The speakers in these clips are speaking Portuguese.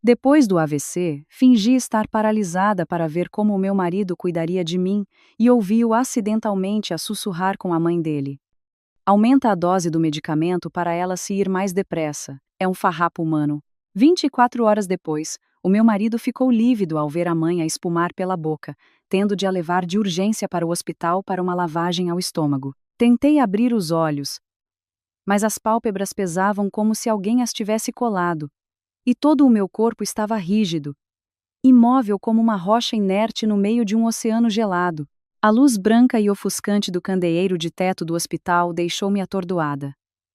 Depois do AVC, fingi estar paralisada para ver como o meu marido cuidaria de mim e ouvi-o acidentalmente a sussurrar com a mãe dele. Aumenta a dose do medicamento para ela se ir mais depressa. É um farrapo humano. 24 horas depois, o meu marido ficou lívido ao ver a mãe a espumar pela boca, tendo de a levar de urgência para o hospital para uma lavagem ao estômago. Tentei abrir os olhos, mas as pálpebras pesavam como se alguém as tivesse colado, e todo o meu corpo estava rígido, imóvel como uma rocha inerte no meio de um oceano gelado. A luz branca e ofuscante do candeeiro de teto do hospital deixou-me atordoada.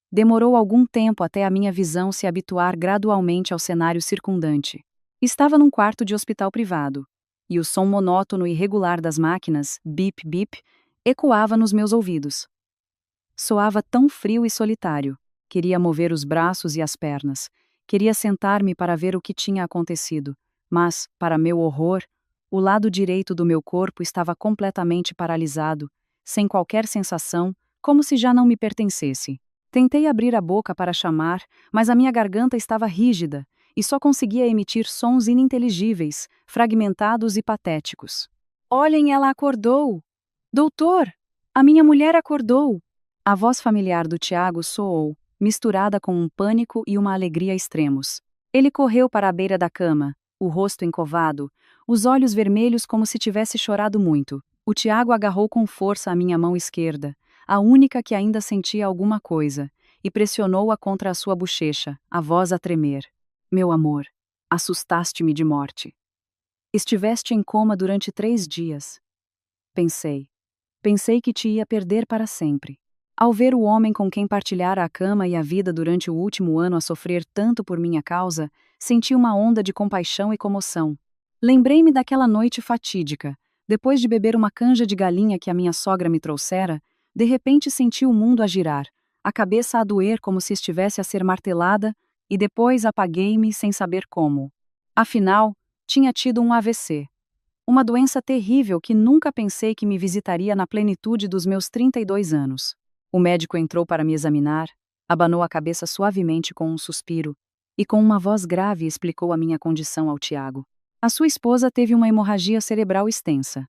Demorou algum tempo até a minha visão se habituar gradualmente ao cenário circundante. Estava num quarto de hospital privado, e o som monótono e regular das máquinas, bip, bip, ecoava nos meus ouvidos. Soava tão frio e solitário. Queria mover os braços e as pernas. Queria sentar-me para ver o que tinha acontecido, mas, para meu horror, o lado direito do meu corpo estava completamente paralisado, sem qualquer sensação, como se já não me pertencesse. Tentei abrir a boca para chamar, mas a minha garganta estava rígida e só conseguia emitir sons ininteligíveis, fragmentados e patéticos. Olhem, ela acordou! Doutor! A minha mulher acordou! A voz familiar do Tiago soou, misturada com um pânico e uma alegria extremos. Ele correu para a beira da cama, o rosto encovado, os olhos vermelhos como se tivesse chorado muito. O Tiago agarrou com força a minha mão esquerda, a única que ainda sentia alguma coisa, e pressionou-a contra a sua bochecha, a voz a tremer. Meu amor, assustaste-me de morte. Estiveste em coma durante 3 dias. Pensei. Pensei que te ia perder para sempre. Ao ver o homem com quem partilhara a cama e a vida durante o último ano a sofrer tanto por minha causa, senti uma onda de compaixão e comoção. Lembrei-me daquela noite fatídica. Depois de beber uma canja de galinha que a minha sogra me trouxera, de repente senti o mundo a girar, a cabeça a doer como se estivesse a ser martelada, e depois apaguei-me sem saber como. Afinal, tinha tido um AVC. Uma doença terrível que nunca pensei que me visitaria na plenitude dos meus 32 anos. O médico entrou para me examinar, abanou a cabeça suavemente com um suspiro, e com uma voz grave explicou a minha condição ao Tiago. A sua esposa teve uma hemorragia cerebral extensa.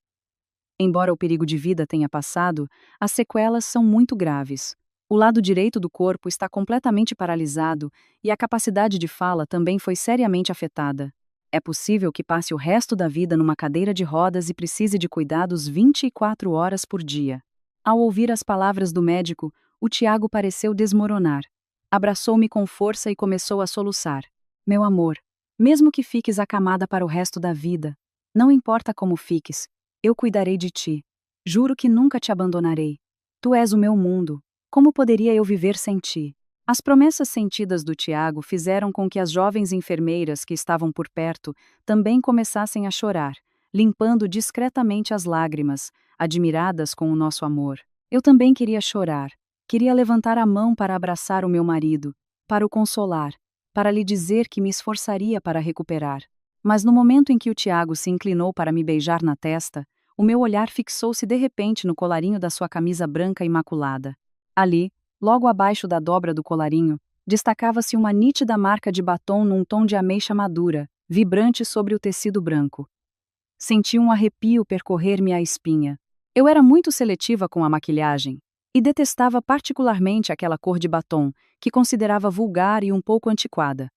Embora o perigo de vida tenha passado, as sequelas são muito graves. O lado direito do corpo está completamente paralisado e a capacidade de fala também foi seriamente afetada. É possível que passe o resto da vida numa cadeira de rodas e precise de cuidados 24 horas por dia. Ao ouvir as palavras do médico, o Tiago pareceu desmoronar. Abraçou-me com força e começou a soluçar. Meu amor, mesmo que fiques acamada para o resto da vida, não importa como fiques, eu cuidarei de ti. Juro que nunca te abandonarei. Tu és o meu mundo. Como poderia eu viver sem ti? As promessas sentidas do Tiago fizeram com que as jovens enfermeiras que estavam por perto também começassem a chorar, limpando discretamente as lágrimas, admiradas com o nosso amor. Eu também queria chorar. Queria levantar a mão para abraçar o meu marido, para o consolar, para lhe dizer que me esforçaria para recuperar. Mas no momento em que o Tiago se inclinou para me beijar na testa, o meu olhar fixou-se de repente no colarinho da sua camisa branca imaculada. Ali, logo abaixo da dobra do colarinho, destacava-se uma nítida marca de batom num tom de ameixa madura, vibrante sobre o tecido branco. Senti um arrepio percorrer-me a espinha. Eu era muito seletiva com a maquilhagem, e detestava particularmente aquela cor de batom, que considerava vulgar e um pouco antiquada.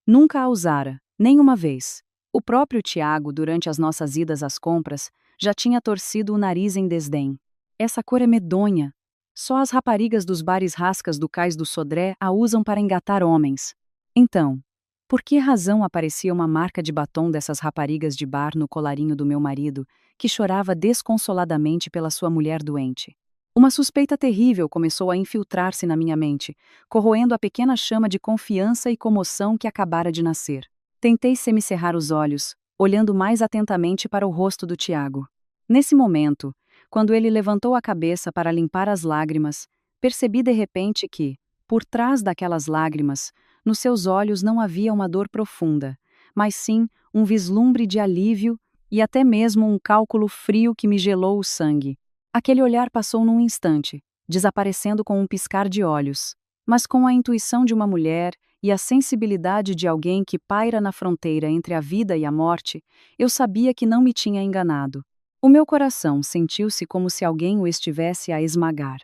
Nunca a usara, nem uma vez. O próprio Tiago, durante as nossas idas às compras, já tinha torcido o nariz em desdém. Essa cor é medonha. Só as raparigas dos bares rascas do Cais do Sodré a usam para engatar homens. Então, por que razão aparecia uma marca de batom dessas raparigas de bar no colarinho do meu marido, que chorava desconsoladamente pela sua mulher doente? Uma suspeita terrível começou a infiltrar-se na minha mente, corroendo a pequena chama de confiança e comoção que acabara de nascer. Tentei semicerrar os olhos, olhando mais atentamente para o rosto do Tiago. Nesse momento, quando ele levantou a cabeça para limpar as lágrimas, percebi de repente que, por trás daquelas lágrimas, nos seus olhos não havia uma dor profunda, mas sim um vislumbre de alívio e até mesmo um cálculo frio que me gelou o sangue. Aquele olhar passou num instante, desaparecendo com um piscar de olhos, mas com a intuição de uma mulher e a sensibilidade de alguém que paira na fronteira entre a vida e a morte, eu sabia que não me tinha enganado. O meu coração sentiu-se como se alguém o estivesse a esmagar.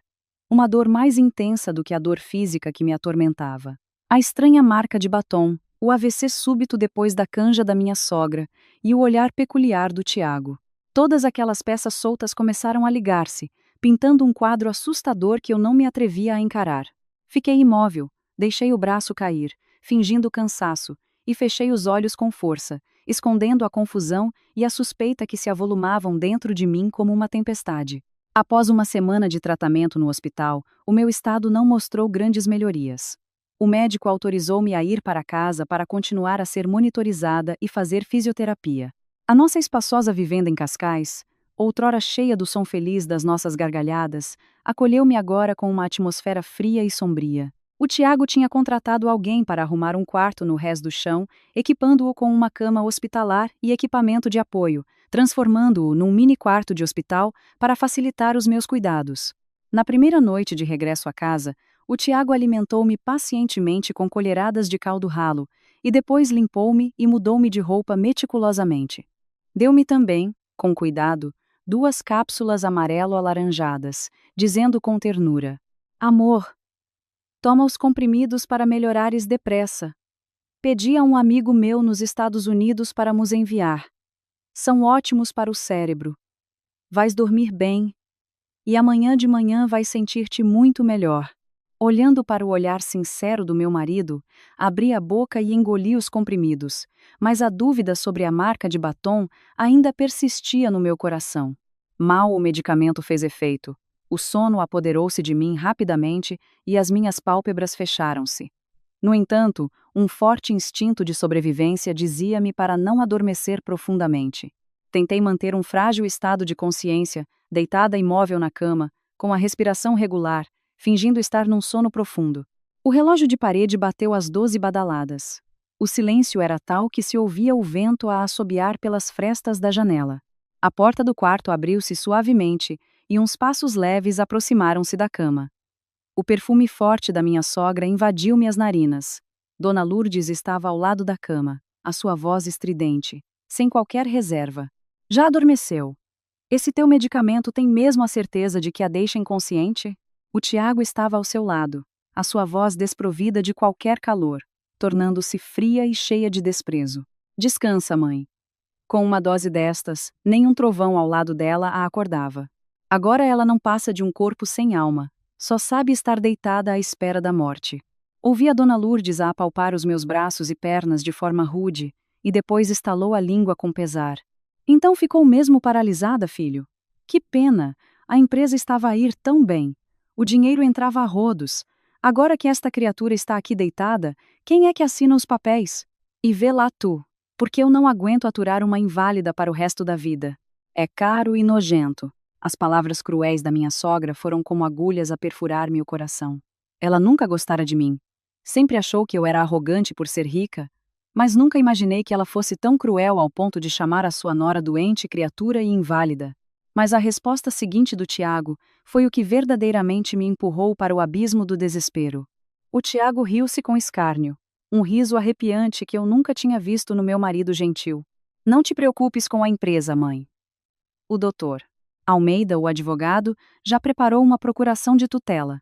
Uma dor mais intensa do que a dor física que me atormentava. A estranha marca de batom, o AVC súbito depois da canja da minha sogra e o olhar peculiar do Tiago. Todas aquelas peças soltas começaram a ligar-se, pintando um quadro assustador que eu não me atrevia a encarar. Fiquei imóvel, deixei o braço cair, fingindo cansaço, e fechei os olhos com força, escondendo a confusão e a suspeita que se avolumavam dentro de mim como uma tempestade. Após uma semana de tratamento no hospital, o meu estado não mostrou grandes melhorias. O médico autorizou-me a ir para casa para continuar a ser monitorizada e fazer fisioterapia. A nossa espaçosa vivenda em Cascais, outrora cheia do som feliz das nossas gargalhadas, acolheu-me agora com uma atmosfera fria e sombria. O Tiago tinha contratado alguém para arrumar um quarto no rés do chão, equipando-o com uma cama hospitalar e equipamento de apoio, transformando-o num mini quarto de hospital para facilitar os meus cuidados. Na primeira noite de regresso à casa, o Tiago alimentou-me pacientemente com colheradas de caldo ralo, e depois limpou-me e mudou-me de roupa meticulosamente. Deu-me também, com cuidado, 2 cápsulas amarelo-alaranjadas, dizendo com ternura: Amor, toma os comprimidos para melhorares depressa. Pedi a um amigo meu nos Estados Unidos para nos enviar. São ótimos para o cérebro. Vais dormir bem. E amanhã de manhã vais sentir-te muito melhor. Olhando para o olhar sincero do meu marido, abri a boca e engoli os comprimidos, mas a dúvida sobre a marca de batom ainda persistia no meu coração. Mal o medicamento fez efeito. O sono apoderou-se de mim rapidamente e as minhas pálpebras fecharam-se. No entanto, um forte instinto de sobrevivência dizia-me para não adormecer profundamente. Tentei manter um frágil estado de consciência, deitada imóvel na cama, com a respiração regular, fingindo estar num sono profundo. O relógio de parede bateu às 12 badaladas. O silêncio era tal que se ouvia o vento a assobiar pelas frestas da janela. A porta do quarto abriu-se suavemente e uns passos leves aproximaram-se da cama. O perfume forte da minha sogra invadiu-me as narinas. Dona Lourdes estava ao lado da cama, a sua voz estridente, sem qualquer reserva. Já adormeceu? Esse teu medicamento tem mesmo a certeza de que a deixa inconsciente? O Tiago estava ao seu lado, a sua voz desprovida de qualquer calor, tornando-se fria e cheia de desprezo. Descansa, mãe. Com uma dose destas, nem um trovão ao lado dela a acordava. Agora ela não passa de um corpo sem alma, só sabe estar deitada à espera da morte. Ouvi a Dona Lourdes a apalpar os meus braços e pernas de forma rude, e depois estalou a língua com pesar. Então ficou mesmo paralisada, filho? Que pena, a empresa estava a ir tão bem. O dinheiro entrava a rodos. Agora que esta criatura está aqui deitada, quem é que assina os papéis? E vê lá tu, porque eu não aguento aturar uma inválida para o resto da vida. É caro e nojento. As palavras cruéis da minha sogra foram como agulhas a perfurar-me o coração. Ela nunca gostara de mim. Sempre achou que eu era arrogante por ser rica, mas nunca imaginei que ela fosse tão cruel ao ponto de chamar a sua nora doente, criatura e inválida. Mas a resposta seguinte do Tiago foi o que verdadeiramente me empurrou para o abismo do desespero. O Tiago riu-se com escárnio, um riso arrepiante que eu nunca tinha visto no meu marido gentil. Não te preocupes com a empresa, mãe. O doutor Almeida, o advogado, já preparou uma procuração de tutela.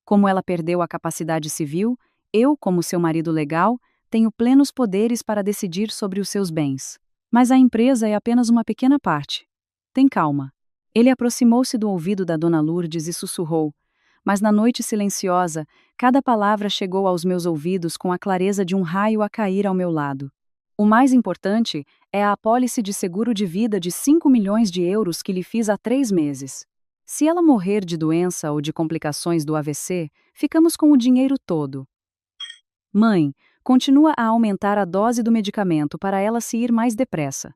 Como ela perdeu a capacidade civil, eu, como seu marido legal, tenho plenos poderes para decidir sobre os seus bens. Mas a empresa é apenas uma pequena parte. Tem calma. Ele aproximou-se do ouvido da Dona Lourdes e sussurrou, mas na noite silenciosa, cada palavra chegou aos meus ouvidos com a clareza de um raio a cair ao meu lado. O mais importante é a apólice de seguro de vida de 5 milhões de euros que lhe fiz há 3 meses. Se ela morrer de doença ou de complicações do AVC, ficamos com o dinheiro todo. Mãe, continua a aumentar a dose do medicamento para ela se ir mais depressa.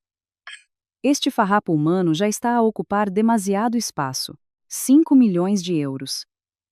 Este farrapo humano já está a ocupar demasiado espaço. 5 milhões de euros.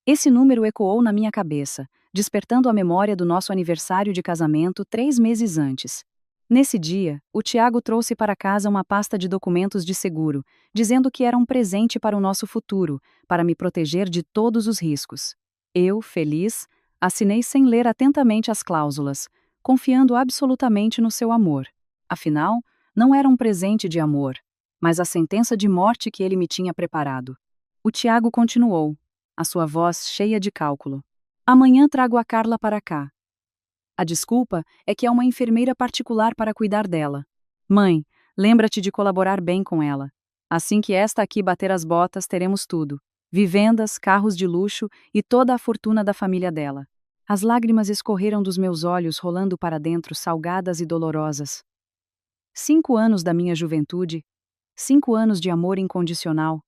Esse número ecoou na minha cabeça, despertando a memória do nosso aniversário de casamento 3 meses antes. Nesse dia, o Tiago trouxe para casa uma pasta de documentos de seguro, dizendo que era um presente para o nosso futuro, para me proteger de todos os riscos. Eu, feliz, Assinei sem ler atentamente as cláusulas, confiando absolutamente no seu amor. Afinal, não era um presente de amor, mas a sentença de morte que ele me tinha preparado. O Tiago continuou, a sua voz cheia de cálculo. Amanhã trago a Carla para cá. A desculpa é que é uma enfermeira particular para cuidar dela. Mãe, lembra-te de colaborar bem com ela. Assim que esta aqui bater as botas, teremos tudo. Vivendas, carros de luxo e toda a fortuna da família dela. As lágrimas escorreram dos meus olhos, rolando para dentro, salgadas e dolorosas. 5 anos da minha juventude, 5 anos de amor incondicional.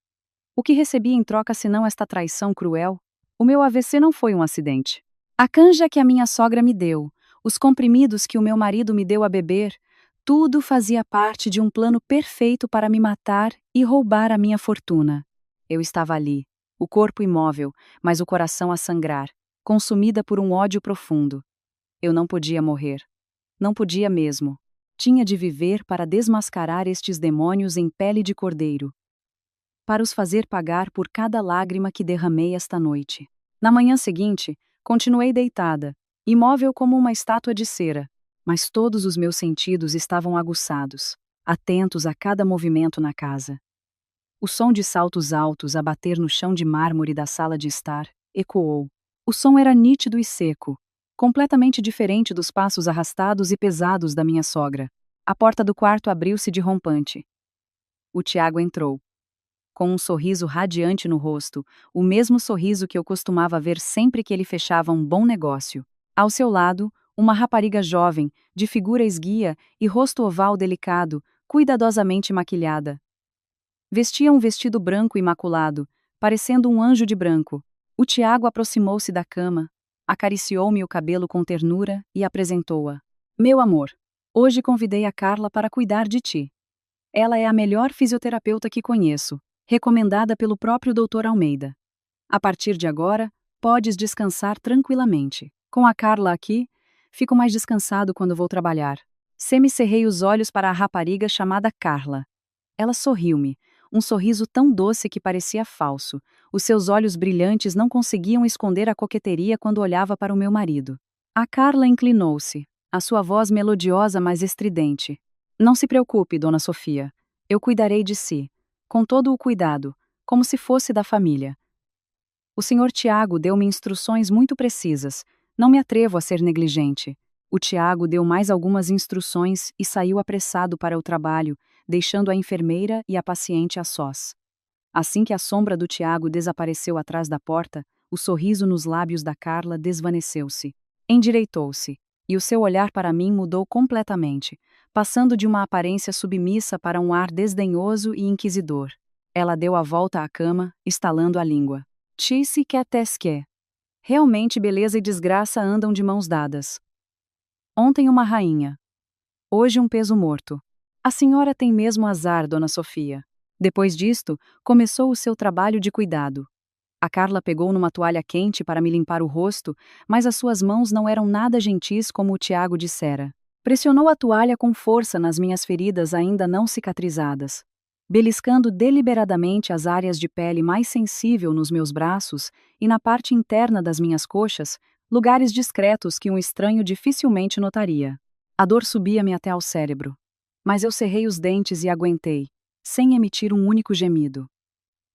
O que recebi em troca senão esta traição cruel? O meu AVC não foi um acidente. A canja que a minha sogra me deu, os comprimidos que o meu marido me deu a beber, tudo fazia parte de um plano perfeito para me matar e roubar a minha fortuna. Eu estava ali, o corpo imóvel, mas o coração a sangrar, consumida por um ódio profundo. Eu não podia morrer. Não podia mesmo. Tinha de viver para desmascarar estes demônios em pele de cordeiro. Para os fazer pagar por cada lágrima que derramei esta noite. Na manhã seguinte, continuei deitada, imóvel como uma estátua de cera, mas todos os meus sentidos estavam aguçados, atentos a cada movimento na casa. O som de saltos altos a bater no chão de mármore da sala de estar ecoou. O som era nítido e seco, completamente diferente dos passos arrastados e pesados da minha sogra. A porta do quarto abriu-se de rompante. O Tiago entrou. Com um sorriso radiante no rosto, o mesmo sorriso que eu costumava ver sempre que ele fechava um bom negócio. Ao seu lado, uma rapariga jovem, de figura esguia e rosto oval delicado, cuidadosamente maquilhada. Vestia um vestido branco imaculado, parecendo um anjo de branco. O Tiago aproximou-se da cama, acariciou-me o cabelo com ternura e apresentou-a. Meu amor, hoje convidei a Carla para cuidar de ti. Ela é a melhor fisioterapeuta que conheço, recomendada pelo próprio Dr. Almeida. A partir de agora, podes descansar tranquilamente. Com a Carla aqui, fico mais descansado quando vou trabalhar. Semicerrei os olhos para a rapariga chamada Carla. Ela sorriu-me, um sorriso tão doce que parecia falso. Os seus olhos brilhantes não conseguiam esconder a coqueteria quando olhava para o meu marido. A Carla inclinou-se, a sua voz melodiosa mas estridente. Não se preocupe, dona Sofia. Eu cuidarei de si, com todo o cuidado, como se fosse da família. O senhor Tiago deu-me instruções muito precisas. Não me atrevo a ser negligente. O Tiago deu mais algumas instruções e saiu apressado para o trabalho, deixando a enfermeira e a paciente a sós. Assim que a sombra do Tiago desapareceu atrás da porta, o sorriso nos lábios da Carla desvaneceu-se. Endireitou-se, e o seu olhar para mim mudou completamente, passando de uma aparência submissa para um ar desdenhoso e inquisidor. Ela deu a volta à cama, estalando a língua. Tisse que tesque. Realmente beleza e desgraça andam de mãos dadas. Ontem uma rainha. Hoje um peso morto. A senhora tem mesmo azar, dona Sofia. Depois disto, começou o seu trabalho de cuidado. A Carla pegou numa toalha quente para me limpar o rosto, mas as suas mãos não eram nada gentis como o Tiago dissera. Pressionou a toalha com força nas minhas feridas ainda não cicatrizadas, beliscando deliberadamente as áreas de pele mais sensível nos meus braços e na parte interna das minhas coxas, lugares discretos que um estranho dificilmente notaria. A dor subia-me até ao cérebro. Mas eu cerrei os dentes e aguentei, sem emitir um único gemido.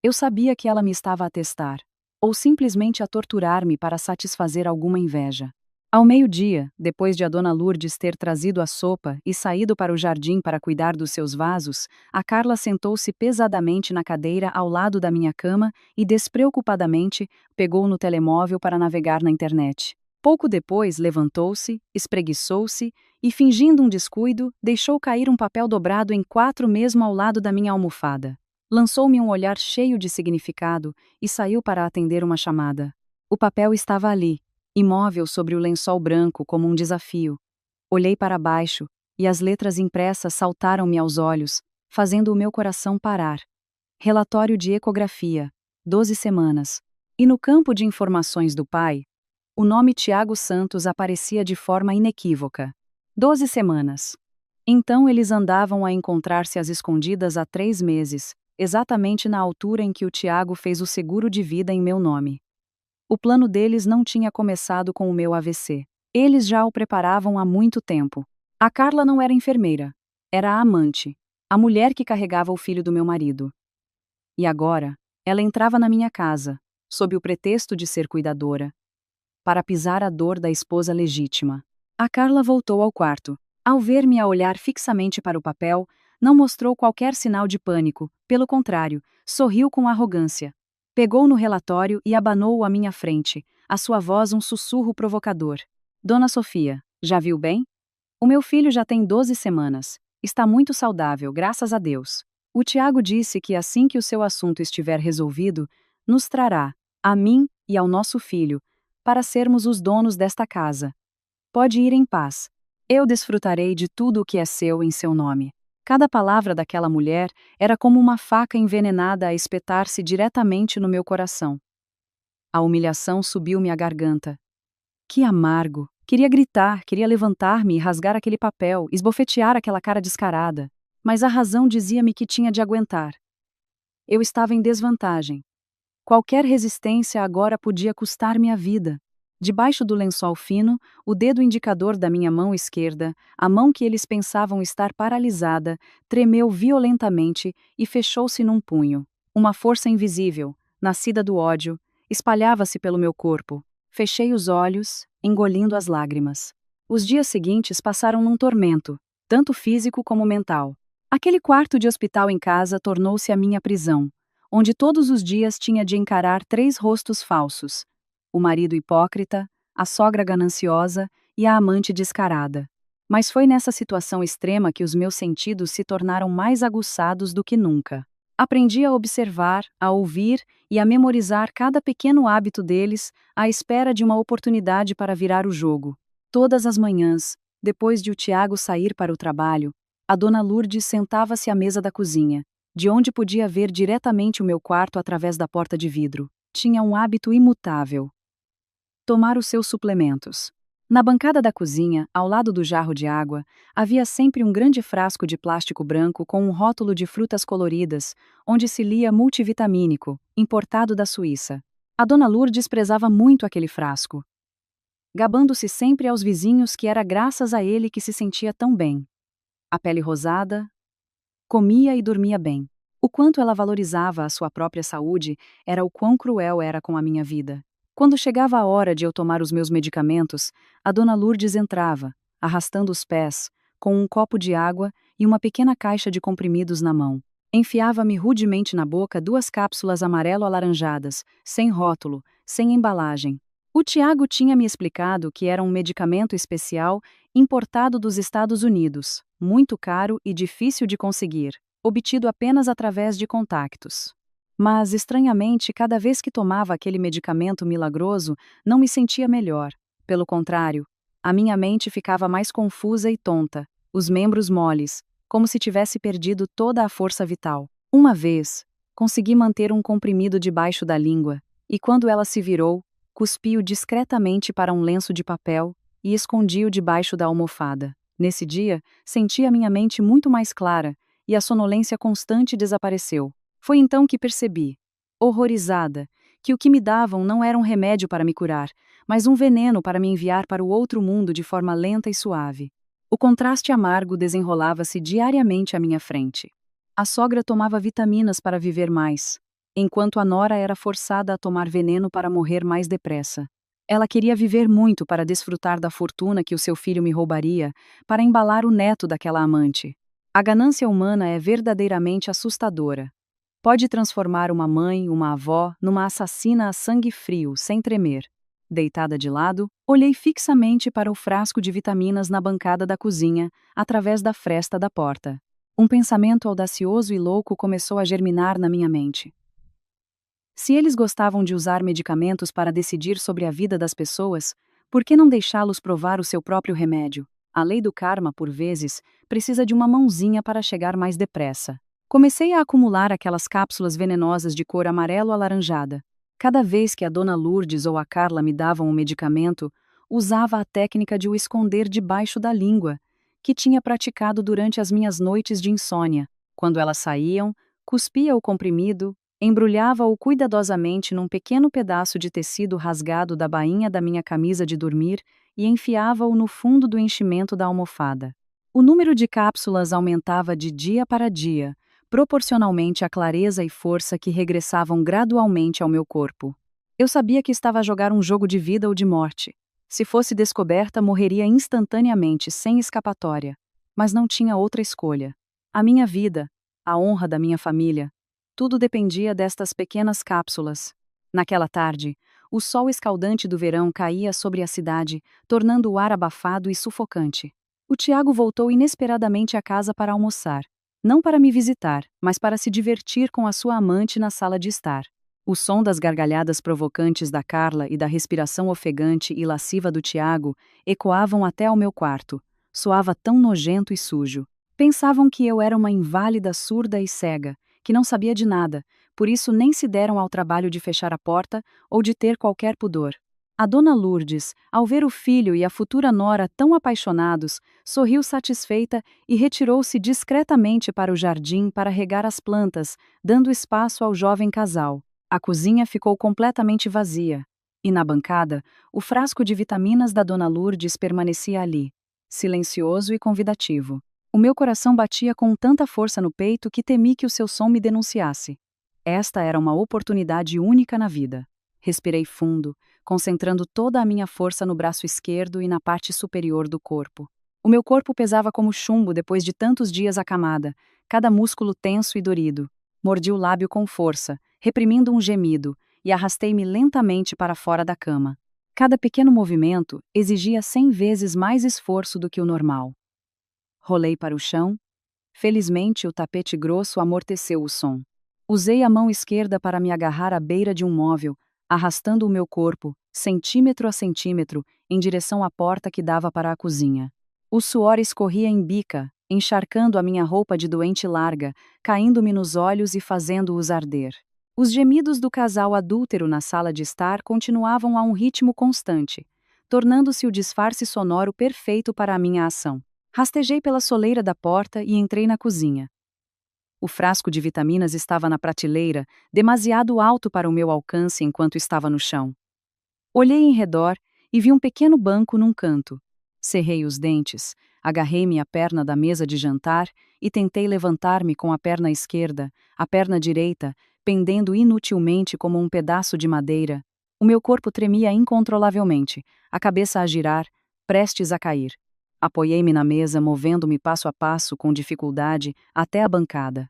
Eu sabia que ela me estava a testar, ou simplesmente a torturar-me para satisfazer alguma inveja. Ao meio-dia, depois de a dona Lourdes ter trazido a sopa e saído para o jardim para cuidar dos seus vasos, a Carla sentou-se pesadamente na cadeira ao lado da minha cama e despreocupadamente pegou no telemóvel para navegar na internet. Pouco depois, levantou-se, espreguiçou-se e, fingindo um descuido, deixou cair um papel dobrado em 4 mesmo ao lado da minha almofada. Lançou-me um olhar cheio de significado e saiu para atender uma chamada. O papel estava ali, imóvel sobre o lençol branco como um desafio. Olhei para baixo, e as letras impressas saltaram-me aos olhos, fazendo o meu coração parar. Relatório de ecografia, 12 semanas. E no campo de informações do pai, o nome Tiago Santos aparecia de forma inequívoca. 12 semanas. Então eles andavam a encontrar-se às escondidas há 3 meses, exatamente na altura em que o Tiago fez o seguro de vida em meu nome. O plano deles não tinha começado com o meu AVC. Eles já o preparavam há muito tempo. A Carla não era enfermeira. Era a amante. A mulher que carregava o filho do meu marido. E agora, ela entrava na minha casa, sob o pretexto de ser cuidadora, para pisar a dor da esposa legítima. A Carla voltou ao quarto. Ao ver-me a olhar fixamente para o papel, não mostrou qualquer sinal de pânico, pelo contrário, sorriu com arrogância. Pegou no relatório e abanou-o à minha frente, a sua voz um sussurro provocador. Dona Sofia, já viu bem? O meu filho já tem 12 semanas. Está muito saudável, graças a Deus. O Tiago disse que assim que o seu assunto estiver resolvido, nos trará, a mim e ao nosso filho, para sermos os donos desta casa. Pode ir em paz. Eu desfrutarei de tudo o que é seu em seu nome. Cada palavra daquela mulher era como uma faca envenenada a espetar-se diretamente no meu coração. A humilhação subiu-me à garganta. Que amargo! Queria gritar, queria levantar-me e rasgar aquele papel, esbofetear aquela cara descarada. Mas a razão dizia-me que tinha de aguentar. Eu estava em desvantagem. Qualquer resistência agora podia custar-me a vida. Debaixo do lençol fino, o dedo indicador da minha mão esquerda, a mão que eles pensavam estar paralisada, tremeu violentamente e fechou-se num punho. Uma força invisível, nascida do ódio, espalhava-se pelo meu corpo. Fechei os olhos, engolindo as lágrimas. Os dias seguintes passaram num tormento, tanto físico como mental. Aquele quarto de hospital em casa tornou-se a minha prisão, onde todos os dias tinha de encarar 3 rostos falsos: o marido hipócrita, a sogra gananciosa e a amante descarada. Mas foi nessa situação extrema que os meus sentidos se tornaram mais aguçados do que nunca. Aprendi a observar, a ouvir e a memorizar cada pequeno hábito deles, à espera de uma oportunidade para virar o jogo. Todas as manhãs, depois de o Tiago sair para o trabalho, a dona Lourdes sentava-se à mesa da cozinha, de onde podia ver diretamente o meu quarto através da porta de vidro. Tinha um hábito imutável: tomar os seus suplementos. Na bancada da cozinha, ao lado do jarro de água, havia sempre um grande frasco de plástico branco com um rótulo de frutas coloridas, onde se lia multivitamínico, importado da Suíça. A dona Lourdes prezava muito aquele frasco, gabando-se sempre aos vizinhos que era graças a ele que se sentia tão bem. A pele rosada, comia e dormia bem. O quanto ela valorizava a sua própria saúde era o quão cruel era com a minha vida. Quando chegava a hora de eu tomar os meus medicamentos, a dona Lourdes entrava, arrastando os pés, com um copo de água e uma pequena caixa de comprimidos na mão. Enfiava-me rudemente na boca 2 cápsulas amarelo-alaranjadas, sem rótulo, sem embalagem. O Tiago tinha me explicado que era um medicamento especial importado dos Estados Unidos, muito caro e difícil de conseguir, obtido apenas através de contactos. Mas, estranhamente, cada vez que tomava aquele medicamento milagroso, não me sentia melhor. Pelo contrário, a minha mente ficava mais confusa e tonta, os membros moles, como se tivesse perdido toda a força vital. Uma vez, consegui manter um comprimido debaixo da língua, e quando ela se virou, cuspi-o discretamente para um lenço de papel e escondi-o debaixo da almofada. Nesse dia, senti a minha mente muito mais clara, e a sonolência constante desapareceu. Foi então que percebi, horrorizada, que o que me davam não era um remédio para me curar, mas um veneno para me enviar para o outro mundo de forma lenta e suave. O contraste amargo desenrolava-se diariamente à minha frente. A sogra tomava vitaminas para viver mais, enquanto a nora era forçada a tomar veneno para morrer mais depressa. Ela queria viver muito para desfrutar da fortuna que o seu filho me roubaria, para embalar o neto daquela amante. A ganância humana é verdadeiramente assustadora. Pode transformar uma mãe, uma avó, numa assassina a sangue frio, sem tremer. Deitada de lado, olhei fixamente para o frasco de vitaminas na bancada da cozinha, através da fresta da porta. Um pensamento audacioso e louco começou a germinar na minha mente. Se eles gostavam de usar medicamentos para decidir sobre a vida das pessoas, por que não deixá-los provar o seu próprio remédio? A lei do karma, por vezes, precisa de uma mãozinha para chegar mais depressa. Comecei a acumular aquelas cápsulas venenosas de cor amarelo-alaranjada. Cada vez que a dona Lourdes ou a Carla me davam um medicamento, usava a técnica de o esconder debaixo da língua, que tinha praticado durante as minhas noites de insônia. Quando elas saíam, cuspia o comprimido, Embrulhava-o cuidadosamente num pequeno pedaço de tecido rasgado da bainha da minha camisa de dormir e enfiava-o no fundo do enchimento da almofada. O número de cápsulas aumentava de dia para dia, proporcionalmente à clareza e força que regressavam gradualmente ao meu corpo. Eu sabia que estava a jogar um jogo de vida ou de morte. Se fosse descoberta, morreria instantaneamente, sem escapatória. Mas não tinha outra escolha. A minha vida, a honra da minha família, tudo dependia destas pequenas cápsulas. Naquela tarde, o sol escaldante do verão caía sobre a cidade, tornando o ar abafado e sufocante. O Tiago voltou inesperadamente à casa para almoçar. Não para me visitar, mas para se divertir com a sua amante na sala de estar. O som das gargalhadas provocantes da Carla e da respiração ofegante e lasciva do Tiago ecoavam até ao meu quarto. Soava tão nojento e sujo. Pensavam que eu era uma inválida surda e cega, que não sabia de nada, por isso nem se deram ao trabalho de fechar a porta ou de ter qualquer pudor. A dona Lourdes, ao ver o filho e a futura nora tão apaixonados, sorriu satisfeita e retirou-se discretamente para o jardim para regar as plantas, dando espaço ao jovem casal. A cozinha ficou completamente vazia. E na bancada, o frasco de vitaminas da dona Lourdes permanecia ali, silencioso e convidativo. O meu coração batia com tanta força no peito que temi que o seu som me denunciasse. Esta era uma oportunidade única na vida. Respirei fundo, concentrando toda a minha força no braço esquerdo e na parte superior do corpo. O meu corpo pesava como chumbo depois de tantos dias acamada, cada músculo tenso e dorido. Mordi o lábio com força, reprimindo um gemido, e arrastei-me lentamente para fora da cama. Cada pequeno movimento exigia 100 vezes mais esforço do que o normal. Rolei para o chão. Felizmente, o tapete grosso amorteceu o som. Usei a mão esquerda para me agarrar à beira de um móvel, arrastando o meu corpo, centímetro a centímetro, em direção à porta que dava para a cozinha. O suor escorria em bica, encharcando a minha roupa de doente larga, caindo-me nos olhos e fazendo-os arder. Os gemidos do casal adúltero na sala de estar continuavam a um ritmo constante, tornando-se o disfarce sonoro perfeito para a minha ação. Rastejei pela soleira da porta e entrei na cozinha. O frasco de vitaminas estava na prateleira, demasiado alto para o meu alcance enquanto estava no chão. Olhei em redor e vi um pequeno banco num canto. Cerrei os dentes, agarrei-me à perna da mesa de jantar e tentei levantar-me com a perna esquerda, a perna direita, pendendo inutilmente como um pedaço de madeira. O meu corpo tremia incontrolavelmente, a cabeça a girar, prestes a cair. Apoiei-me na mesa, movendo-me passo a passo com dificuldade até a bancada.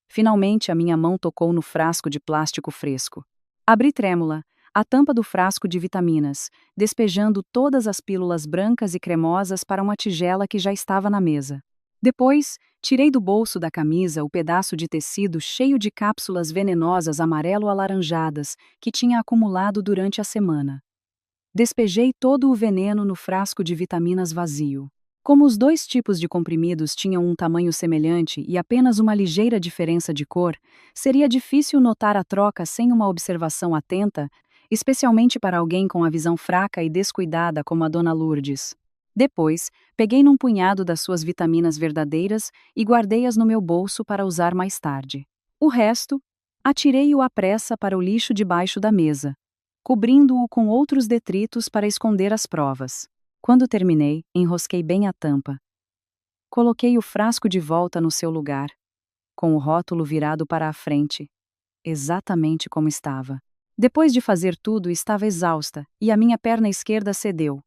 Finalmente, a minha mão tocou no frasco de plástico fresco. Abri trêmula a tampa do frasco de vitaminas, despejando todas as pílulas brancas e cremosas para uma tigela que já estava na mesa. Depois, tirei do bolso da camisa o pedaço de tecido cheio de cápsulas venenosas amarelo-alaranjadas que tinha acumulado durante a semana. Despejei todo o veneno no frasco de vitaminas vazio. Como os dois tipos de comprimidos tinham um tamanho semelhante e apenas uma ligeira diferença de cor, seria difícil notar a troca sem uma observação atenta, especialmente para alguém com a visão fraca e descuidada como a dona Lourdes. Depois, peguei num punhado das suas vitaminas verdadeiras e guardei-as no meu bolso para usar mais tarde. O resto, atirei-o à pressa para o lixo debaixo da mesa, cobrindo-o com outros detritos para esconder as provas. Quando terminei, enrosquei bem a tampa. Coloquei o frasco de volta no seu lugar, com o rótulo virado para a frente, exatamente como estava. Depois de fazer tudo, estava exausta, e a minha perna esquerda cedeu.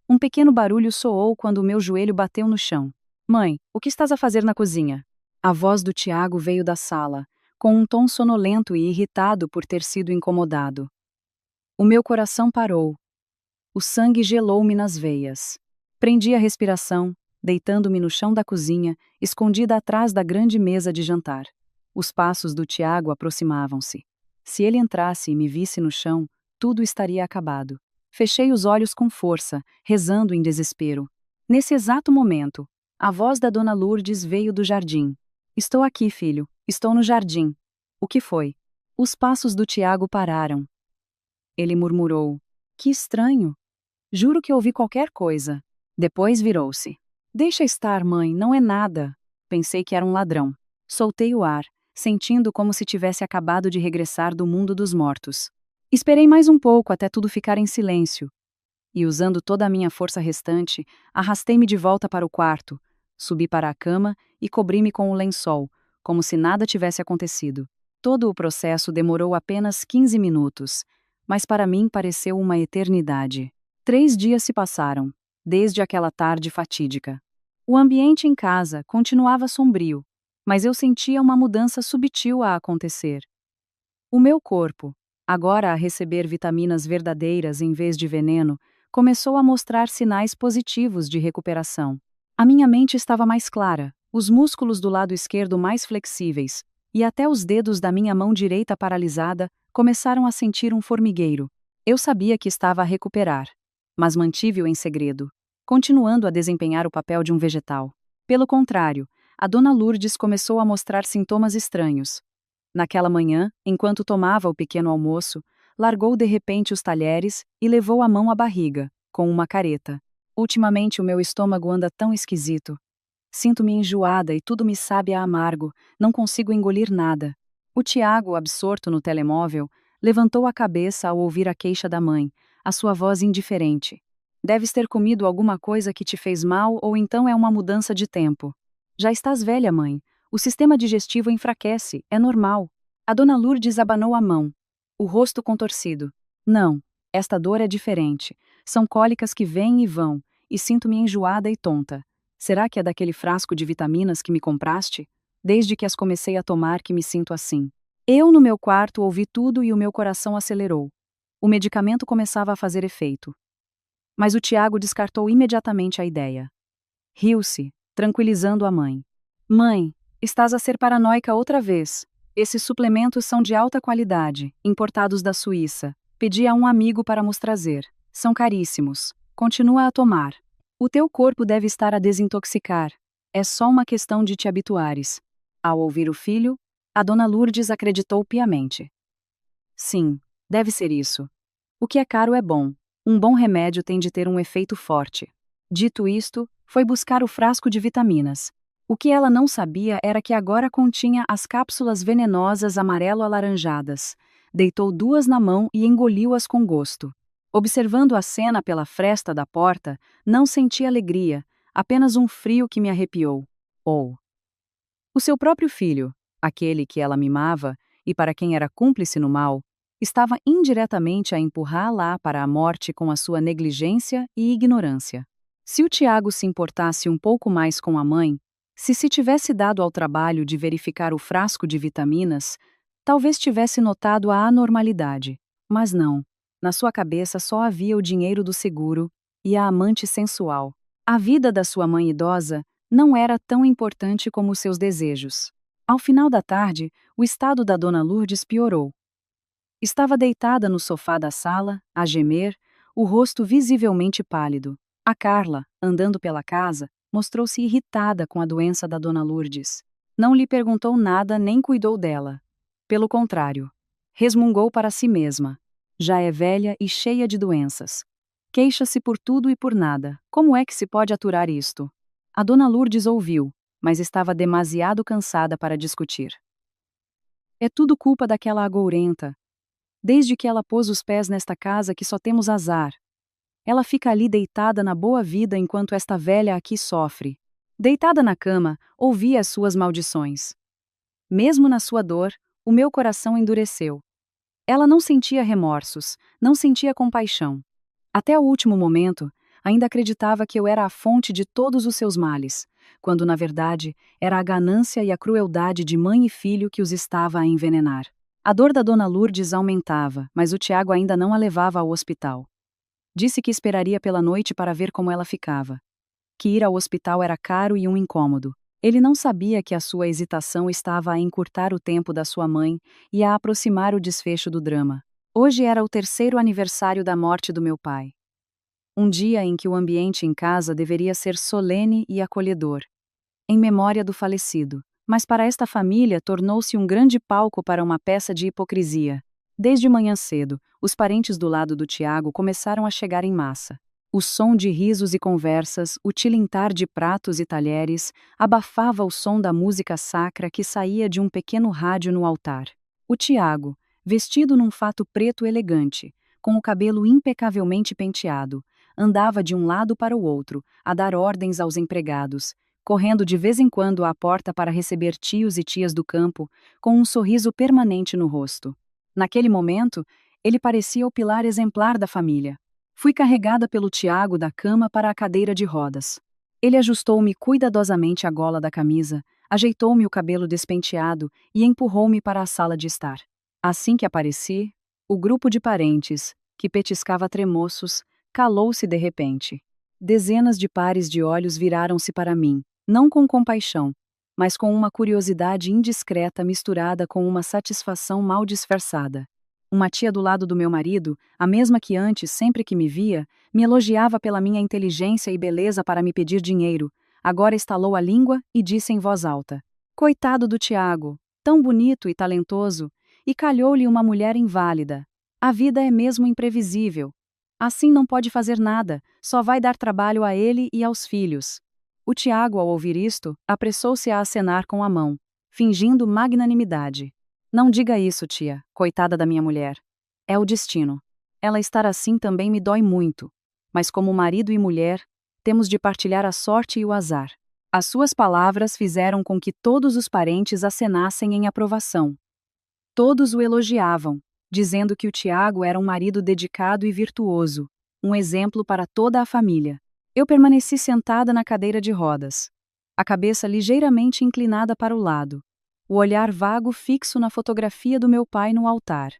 Um pequeno barulho soou quando o meu joelho bateu no chão. Mãe, o que estás a fazer na cozinha? A voz do Tiago veio da sala, com um tom sonolento e irritado por ter sido incomodado. O meu coração parou. O sangue gelou-me nas veias. Prendi a respiração, deitando-me no chão da cozinha, escondida atrás da grande mesa de jantar. Os passos do Tiago aproximavam-se. Se ele entrasse e me visse no chão, tudo estaria acabado. Fechei os olhos com força, rezando em desespero. Nesse exato momento, a voz da dona Lourdes veio do jardim. Estou aqui, filho. Estou no jardim. O que foi? Os passos do Tiago pararam. Ele murmurou. Que estranho. Juro que ouvi qualquer coisa. Depois virou-se. Deixa estar, mãe, não é nada. Pensei que era um ladrão. Soltei o ar, sentindo como se tivesse acabado de regressar do mundo dos mortos. Esperei mais um pouco até tudo ficar em silêncio, e usando toda a minha força restante, arrastei-me de volta para o quarto, subi para a cama e cobri-me com o lençol, como se nada tivesse acontecido. Todo o processo demorou apenas 15 minutos, mas para mim pareceu uma eternidade. 3 dias se passaram, desde aquela tarde fatídica. O ambiente em casa continuava sombrio, mas eu sentia uma mudança sutil a acontecer. O meu corpo, agora a receber vitaminas verdadeiras em vez de veneno, começou a mostrar sinais positivos de recuperação. A minha mente estava mais clara, os músculos do lado esquerdo mais flexíveis, e até os dedos da minha mão direita paralisada começaram a sentir um formigueiro. Eu sabia que estava a recuperar, mas mantive-o em segredo, continuando a desempenhar o papel de um vegetal. Pelo contrário, a dona Lourdes começou a mostrar sintomas estranhos. Naquela manhã, enquanto tomava o pequeno almoço, largou de repente os talheres e levou a mão à barriga, com uma careta. Ultimamente o meu estômago anda tão esquisito. Sinto-me enjoada e tudo me sabe a amargo, não consigo engolir nada. O Tiago, absorto no telemóvel, levantou a cabeça ao ouvir a queixa da mãe, a sua voz indiferente. Deves ter comido alguma coisa que te fez mal ou então é uma mudança de tempo. Já estás velha, mãe. O sistema digestivo enfraquece, é normal. A dona Lourdes abanou a mão, o rosto contorcido. Não, esta dor é diferente. São cólicas que vêm e vão, e sinto-me enjoada e tonta. Será que é daquele frasco de vitaminas que me compraste? Desde que as comecei a tomar que me sinto assim. Eu no meu quarto ouvi tudo e o meu coração acelerou. O medicamento começava a fazer efeito. Mas o Tiago descartou imediatamente a ideia. Riu-se, tranquilizando a mãe. Mãe, estás a ser paranoica outra vez. Esses suplementos são de alta qualidade, importados da Suíça. Pedi a um amigo para nos trazer. São caríssimos. Continua a tomar. O teu corpo deve estar a desintoxicar. É só uma questão de te habituares. Ao ouvir o filho, a dona Lourdes acreditou piamente. Sim, deve ser isso. O que é caro é bom. Um bom remédio tem de ter um efeito forte. Dito isto, foi buscar o frasco de vitaminas. O que ela não sabia era que agora continha as cápsulas venenosas amarelo-alaranjadas. Deitou 2 na mão e engoliu-as com gosto. Observando a cena pela fresta da porta, não senti alegria, apenas um frio que me arrepiou. O seu próprio filho, aquele que ela mimava e para quem era cúmplice no mal, estava indiretamente a empurrá-la para a morte com a sua negligência e ignorância. Se o Tiago se importasse um pouco mais com a mãe, se tivesse dado ao trabalho de verificar o frasco de vitaminas, talvez tivesse notado a anormalidade. Mas não. Na sua cabeça só havia o dinheiro do seguro e a amante sensual. A vida da sua mãe idosa não era tão importante como os seus desejos. Ao final da tarde, o estado da dona Lourdes piorou. Estava deitada no sofá da sala, a gemer, o rosto visivelmente pálido. A Carla, andando pela casa, mostrou-se irritada com a doença da dona Lourdes. Não lhe perguntou nada nem cuidou dela. Pelo contrário, resmungou para si mesma. Já é velha e cheia de doenças. Queixa-se por tudo e por nada. Como é que se pode aturar isto? A dona Lourdes ouviu, mas estava demasiado cansada para discutir. É tudo culpa daquela agourenta. Desde que ela pôs os pés nesta casa que só temos azar. Ela fica ali deitada na boa vida enquanto esta velha aqui sofre. Deitada na cama, ouvia as suas maldições. Mesmo na sua dor, o meu coração endureceu. Ela não sentia remorsos, não sentia compaixão. Até o último momento, ainda acreditava que eu era a fonte de todos os seus males, quando na verdade era a ganância e a crueldade de mãe e filho que os estava a envenenar. A dor da dona Lourdes aumentava, mas o Tiago ainda não a levava ao hospital. Disse que esperaria pela noite para ver como ela ficava. Que ir ao hospital era caro e um incômodo. Ele não sabia que a sua hesitação estava a encurtar o tempo da sua mãe e a aproximar o desfecho do drama. Hoje era o 3º aniversário da morte do meu pai. Um dia em que o ambiente em casa deveria ser solene e acolhedor, em memória do falecido. Mas para esta família tornou-se um grande palco para uma peça de hipocrisia. Desde manhã cedo, os parentes do lado do Tiago começaram a chegar em massa. O som de risos e conversas, o tilintar de pratos e talheres, abafava o som da música sacra que saía de um pequeno rádio no altar. O Tiago, vestido num fato preto elegante, com o cabelo impecavelmente penteado, andava de um lado para o outro, a dar ordens aos empregados, correndo de vez em quando à porta para receber tios e tias do campo, com um sorriso permanente no rosto. Naquele momento, ele parecia o pilar exemplar da família. Fui carregada pelo Tiago da cama para a cadeira de rodas. Ele ajustou-me cuidadosamente a gola da camisa, ajeitou-me o cabelo despenteado e empurrou-me para a sala de estar. Assim que apareci, o grupo de parentes, que petiscava tremoços, calou-se de repente. Dezenas de pares de olhos viraram-se para mim, não com compaixão, mas com uma curiosidade indiscreta misturada com uma satisfação mal disfarçada. Uma tia do lado do meu marido, a mesma que antes, sempre que me via, me elogiava pela minha inteligência e beleza para me pedir dinheiro, agora estalou a língua e disse em voz alta: "Coitado do Tiago, tão bonito e talentoso, e calhou-lhe uma mulher inválida. A vida é mesmo imprevisível. Assim não pode fazer nada, só vai dar trabalho a ele e aos filhos." O Tiago, ao ouvir isto, apressou-se a acenar com a mão, fingindo magnanimidade. "Não diga isso, tia, coitada da minha mulher. É o destino. Ela estar assim também me dói muito. Mas como marido e mulher, temos de partilhar a sorte e o azar." As suas palavras fizeram com que todos os parentes acenassem em aprovação. Todos o elogiavam, dizendo que o Tiago era um marido dedicado e virtuoso, um exemplo para toda a família. Eu permaneci sentada na cadeira de rodas, a cabeça ligeiramente inclinada para o lado, o olhar vago fixo na fotografia do meu pai no altar,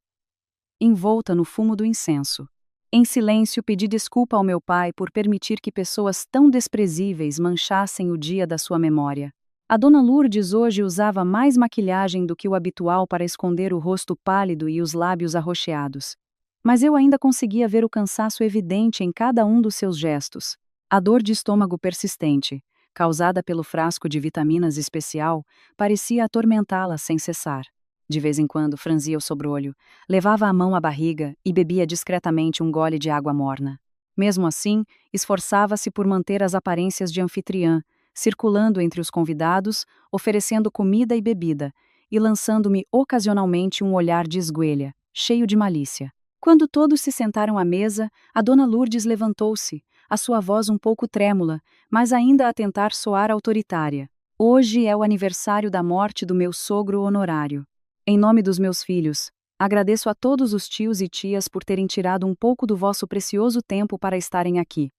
envolta no fumo do incenso. Em silêncio pedi desculpa ao meu pai por permitir que pessoas tão desprezíveis manchassem o dia da sua memória. A dona Lourdes hoje usava mais maquilhagem do que o habitual para esconder o rosto pálido e os lábios arroxeados. Mas eu ainda conseguia ver o cansaço evidente em cada um dos seus gestos. A dor de estômago persistente, causada pelo frasco de vitaminas especial, parecia atormentá-la sem cessar. De vez em quando franzia o sobrolho, levava a mão à barriga e bebia discretamente um gole de água morna. Mesmo assim, esforçava-se por manter as aparências de anfitriã, circulando entre os convidados, oferecendo comida e bebida, e lançando-me ocasionalmente um olhar de esguelha, cheio de malícia. Quando todos se sentaram à mesa, a dona Lourdes levantou-se, a sua voz um pouco trêmula, mas ainda a tentar soar autoritária. "Hoje é o aniversário da morte do meu sogro honorário. Em nome dos meus filhos, agradeço a todos os tios e tias por terem tirado um pouco do vosso precioso tempo para estarem aqui.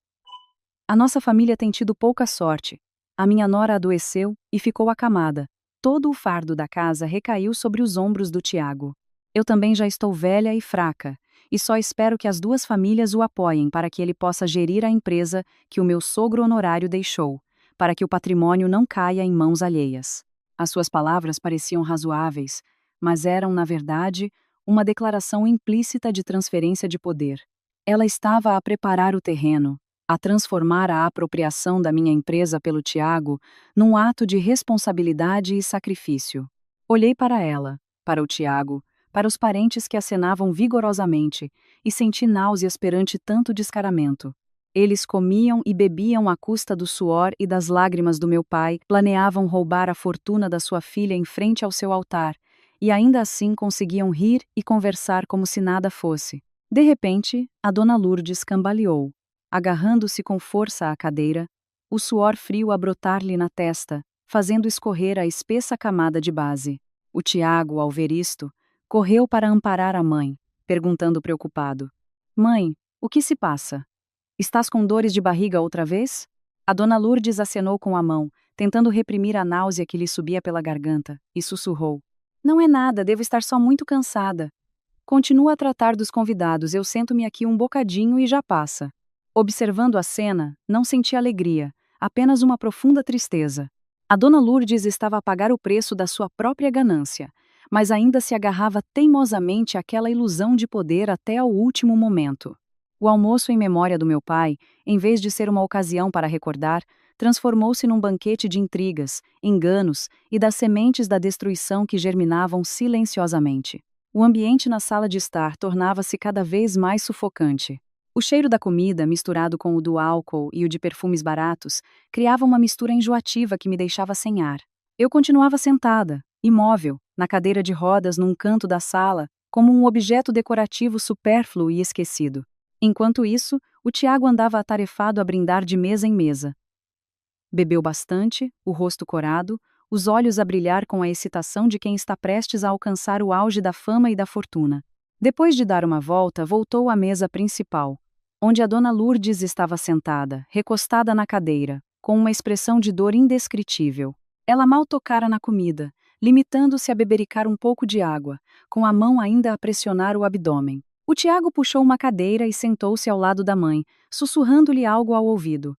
A nossa família tem tido pouca sorte. A minha nora adoeceu e ficou acamada. Todo o fardo da casa recaiu sobre os ombros do Tiago. Eu também já estou velha e fraca, e só espero que as duas famílias o apoiem para que ele possa gerir a empresa que o meu sogro honorário deixou, para que o patrimônio não caia em mãos alheias." As suas palavras pareciam razoáveis, mas eram, na verdade, uma declaração implícita de transferência de poder. Ela estava a preparar o terreno, a transformar a apropriação da minha empresa pelo Tiago num ato de responsabilidade e sacrifício. Olhei para ela, para o Tiago, para os parentes que acenavam vigorosamente, e senti náuseas perante tanto descaramento. Eles comiam e bebiam à custa do suor e das lágrimas do meu pai, planeavam roubar a fortuna da sua filha em frente ao seu altar, e ainda assim conseguiam rir e conversar como se nada fosse. De repente, a dona Lourdes cambaleou, agarrando-se com força à cadeira, o suor frio a brotar-lhe na testa, fazendo escorrer a espessa camada de base. O Tiago, ao ver isto, correu para amparar a mãe, perguntando preocupado: "Mãe, o que se passa? Estás com dores de barriga outra vez?" A dona Lourdes acenou com a mão, tentando reprimir a náusea que lhe subia pela garganta, e sussurrou: "Não é nada, devo estar só muito cansada. Continua a tratar dos convidados, eu sento-me aqui um bocadinho e já passa." Observando a cena, não senti alegria, apenas uma profunda tristeza. A dona Lourdes estava a pagar o preço da sua própria ganância, mas ainda se agarrava teimosamente àquela ilusão de poder até ao último momento. O almoço em memória do meu pai, em vez de ser uma ocasião para recordar, transformou-se num banquete de intrigas, enganos e das sementes da destruição que germinavam silenciosamente. O ambiente na sala de estar tornava-se cada vez mais sufocante. O cheiro da comida, misturado com o do álcool e o de perfumes baratos, criava uma mistura enjoativa que me deixava sem ar. Eu continuava sentada, imóvel, na cadeira de rodas num canto da sala, como um objeto decorativo supérfluo e esquecido. Enquanto isso, o Tiago andava atarefado a brindar de mesa em mesa. Bebeu bastante, o rosto corado, os olhos a brilhar com a excitação de quem está prestes a alcançar o auge da fama e da fortuna. Depois de dar uma volta, voltou à mesa principal, onde a dona Lourdes estava sentada, recostada na cadeira, com uma expressão de dor indescritível. Ela mal tocara na comida, limitando-se a bebericar um pouco de água, com a mão ainda a pressionar o abdômen. O Tiago puxou uma cadeira e sentou-se ao lado da mãe, sussurrando-lhe algo ao ouvido.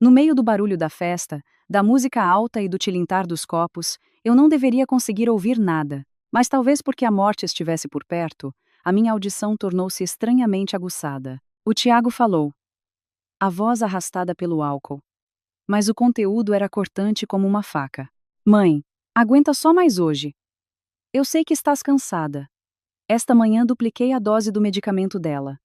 No meio do barulho da festa, da música alta e do tilintar dos copos, eu não deveria conseguir ouvir nada, mas talvez porque a morte estivesse por perto, a minha audição tornou-se estranhamente aguçada. O Tiago falou, a voz arrastada pelo álcool. Mas o conteúdo era cortante como uma faca. Mãe, aguenta só mais hoje. Eu sei que estás cansada. Esta manhã dupliquei a dose do medicamento dela.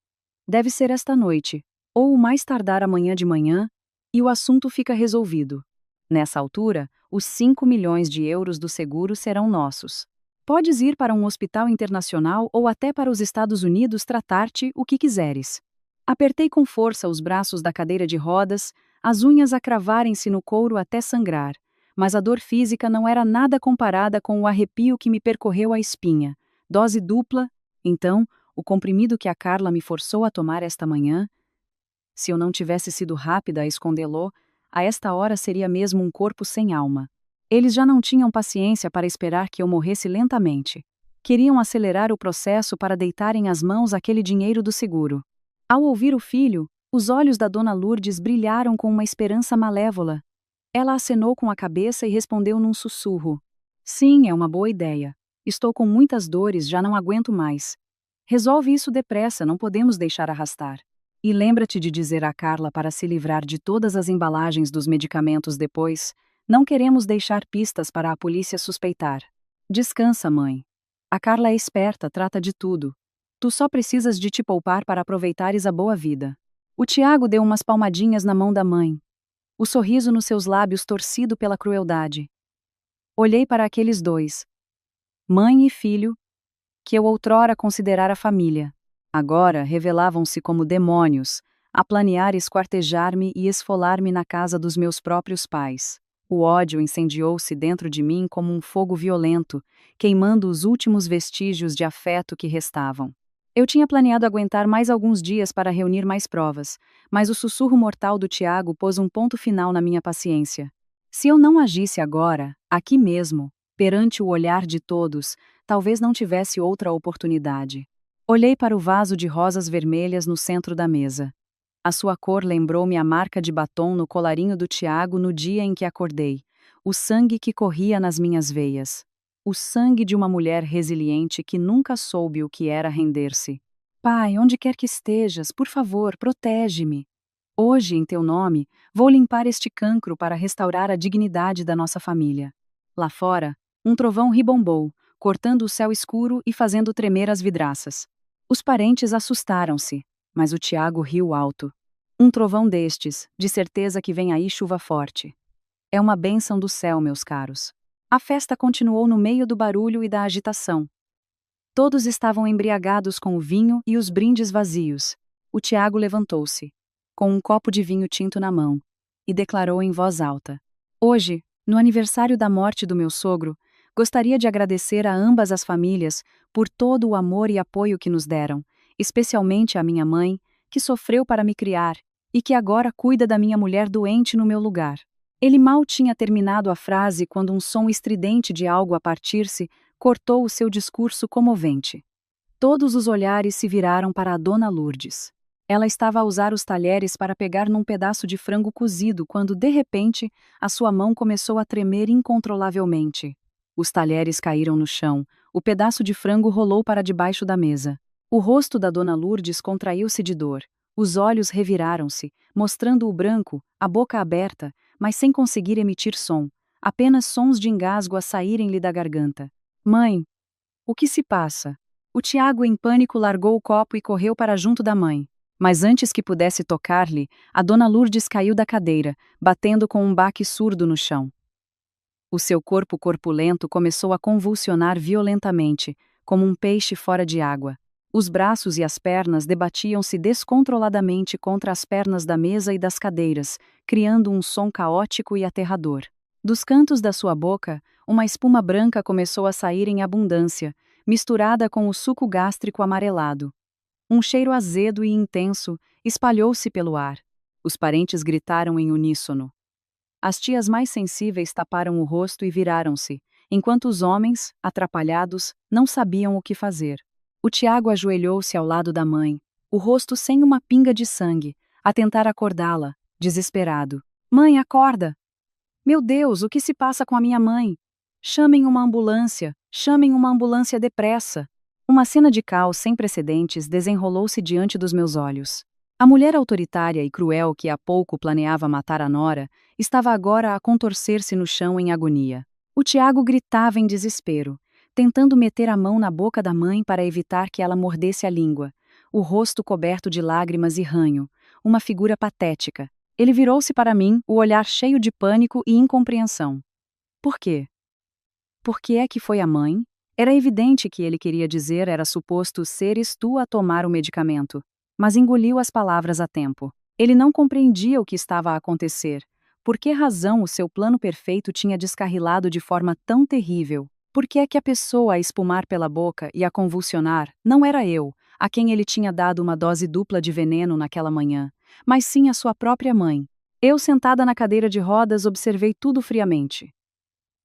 Deve ser esta noite, ou o mais tardar amanhã de manhã, e o assunto fica resolvido. Nessa altura, os 5 milhões de euros do seguro serão nossos. Podes ir para um hospital internacional ou até para os Estados Unidos tratar-te o que quiseres. Apertei com força os braços da cadeira de rodas, as unhas a cravarem-se no couro até sangrar, mas a dor física não era nada comparada com o arrepio que me percorreu a espinha. Dose dupla, então, o comprimido que a Carla me forçou a tomar esta manhã. Se eu não tivesse sido rápida a escondê-lo, a esta hora seria mesmo um corpo sem alma. Eles já não tinham paciência para esperar que eu morresse lentamente. Queriam acelerar o processo para deitarem às mãos aquele dinheiro do seguro. Ao ouvir o filho, os olhos da dona Lourdes brilharam com uma esperança malévola. Ela acenou com a cabeça e respondeu num sussurro. Sim, é uma boa ideia. Estou com muitas dores, já não aguento mais. Resolve isso depressa, não podemos deixar arrastar. E lembra-te de dizer à Carla para se livrar de todas as embalagens dos medicamentos depois. Não queremos deixar pistas para a polícia suspeitar. Descansa, mãe. A Carla é esperta, trata de tudo. Tu só precisas de te poupar para aproveitares a boa vida. O Tiago deu umas palmadinhas na mão da mãe. O sorriso nos seus lábios torcido pela crueldade. Olhei para aqueles dois, mãe e filho, que eu outrora considerara família. Agora revelavam-se como demônios, a planear esquartejar-me e esfolar-me na casa dos meus próprios pais. O ódio incendiou-se dentro de mim como um fogo violento, queimando os últimos vestígios de afeto que restavam. Eu tinha planeado aguentar mais alguns dias para reunir mais provas, mas o sussurro mortal do Tiago pôs um ponto final na minha paciência. Se eu não agisse agora, aqui mesmo, perante o olhar de todos, talvez não tivesse outra oportunidade. Olhei para o vaso de rosas vermelhas no centro da mesa. A sua cor lembrou-me a marca de batom no colarinho do Tiago no dia em que acordei, o sangue que corria nas minhas veias. O sangue de uma mulher resiliente que nunca soube o que era render-se. Pai, onde quer que estejas, por favor, protege-me. Hoje, em teu nome, vou limpar este cancro para restaurar a dignidade da nossa família. Lá fora, um trovão ribombou, cortando o céu escuro e fazendo tremer as vidraças. Os parentes assustaram-se, mas o Tiago riu alto. Um trovão destes, de certeza que vem aí chuva forte. É uma bênção do céu, meus caros. A festa continuou no meio do barulho e da agitação. Todos estavam embriagados com o vinho e os brindes vazios. O Tiago levantou-se, com um copo de vinho tinto na mão, e declarou em voz alta: Hoje, no aniversário da morte do meu sogro, gostaria de agradecer a ambas as famílias por todo o amor e apoio que nos deram, especialmente a minha mãe, que sofreu para me criar, e que agora cuida da minha mulher doente no meu lugar. Ele mal tinha terminado a frase quando um som estridente de algo a partir-se cortou o seu discurso comovente. Todos os olhares se viraram para a dona Lourdes. Ela estava a usar os talheres para pegar num pedaço de frango cozido quando, de repente, a sua mão começou a tremer incontrolavelmente. Os talheres caíram no chão, o pedaço de frango rolou para debaixo da mesa. O rosto da dona Lourdes contraiu-se de dor. Os olhos reviraram-se, mostrando o branco, a boca aberta, mas sem conseguir emitir som, apenas sons de engasgo a saírem-lhe da garganta. Mãe! O que se passa? O Tiago, em pânico, largou o copo e correu para junto da mãe. Mas antes que pudesse tocar-lhe, a dona Lourdes caiu da cadeira, batendo com um baque surdo no chão. O seu corpo corpulento começou a convulsionar violentamente, como um peixe fora de água. Os braços e as pernas debatiam-se descontroladamente contra as pernas da mesa e das cadeiras, criando um som caótico e aterrador. Dos cantos da sua boca, uma espuma branca começou a sair em abundância, misturada com o suco gástrico amarelado. Um cheiro azedo e intenso espalhou-se pelo ar. Os parentes gritaram em uníssono. As tias mais sensíveis taparam o rosto e viraram-se, enquanto os homens, atrapalhados, não sabiam o que fazer. O Tiago ajoelhou-se ao lado da mãe, o rosto sem uma pinga de sangue, a tentar acordá-la, desesperado. Mãe, acorda! Meu Deus, o que se passa com a minha mãe? Chamem uma ambulância depressa. Uma cena de caos sem precedentes desenrolou-se diante dos meus olhos. A mulher autoritária e cruel que há pouco planeava matar a nora, estava agora a contorcer-se no chão em agonia. O Tiago gritava em desespero, tentando meter a mão na boca da mãe para evitar que ela mordesse a língua, o rosto coberto de lágrimas e ranho, uma figura patética. Ele virou-se para mim, o olhar cheio de pânico e incompreensão. Por quê? Por que é que foi a mãe? Era evidente que ele queria dizer era suposto seres tu a tomar o medicamento, mas engoliu as palavras a tempo. Ele não compreendia o que estava a acontecer. Por que razão o seu plano perfeito tinha descarrilado de forma tão terrível? Por que é que a pessoa a espumar pela boca e a convulsionar não era eu, a quem ele tinha dado uma dose dupla de veneno naquela manhã, mas sim a sua própria mãe? Eu, sentada na cadeira de rodas, observei tudo friamente.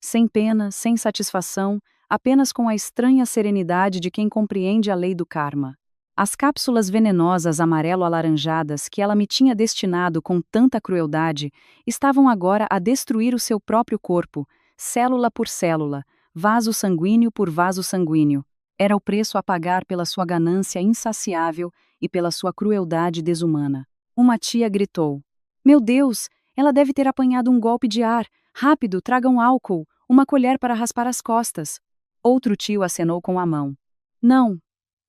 Sem pena, sem satisfação, apenas com a estranha serenidade de quem compreende a lei do karma. As cápsulas venenosas amarelo-alaranjadas que ela me tinha destinado com tanta crueldade estavam agora a destruir o seu próprio corpo, célula por célula, vaso sanguíneo por vaso sanguíneo. Era o preço a pagar pela sua ganância insaciável e pela sua crueldade desumana. Uma tia gritou: Meu Deus, ela deve ter apanhado um golpe de ar. Rápido, tragam álcool, uma colher para raspar as costas. Outro tio acenou com a mão. Não.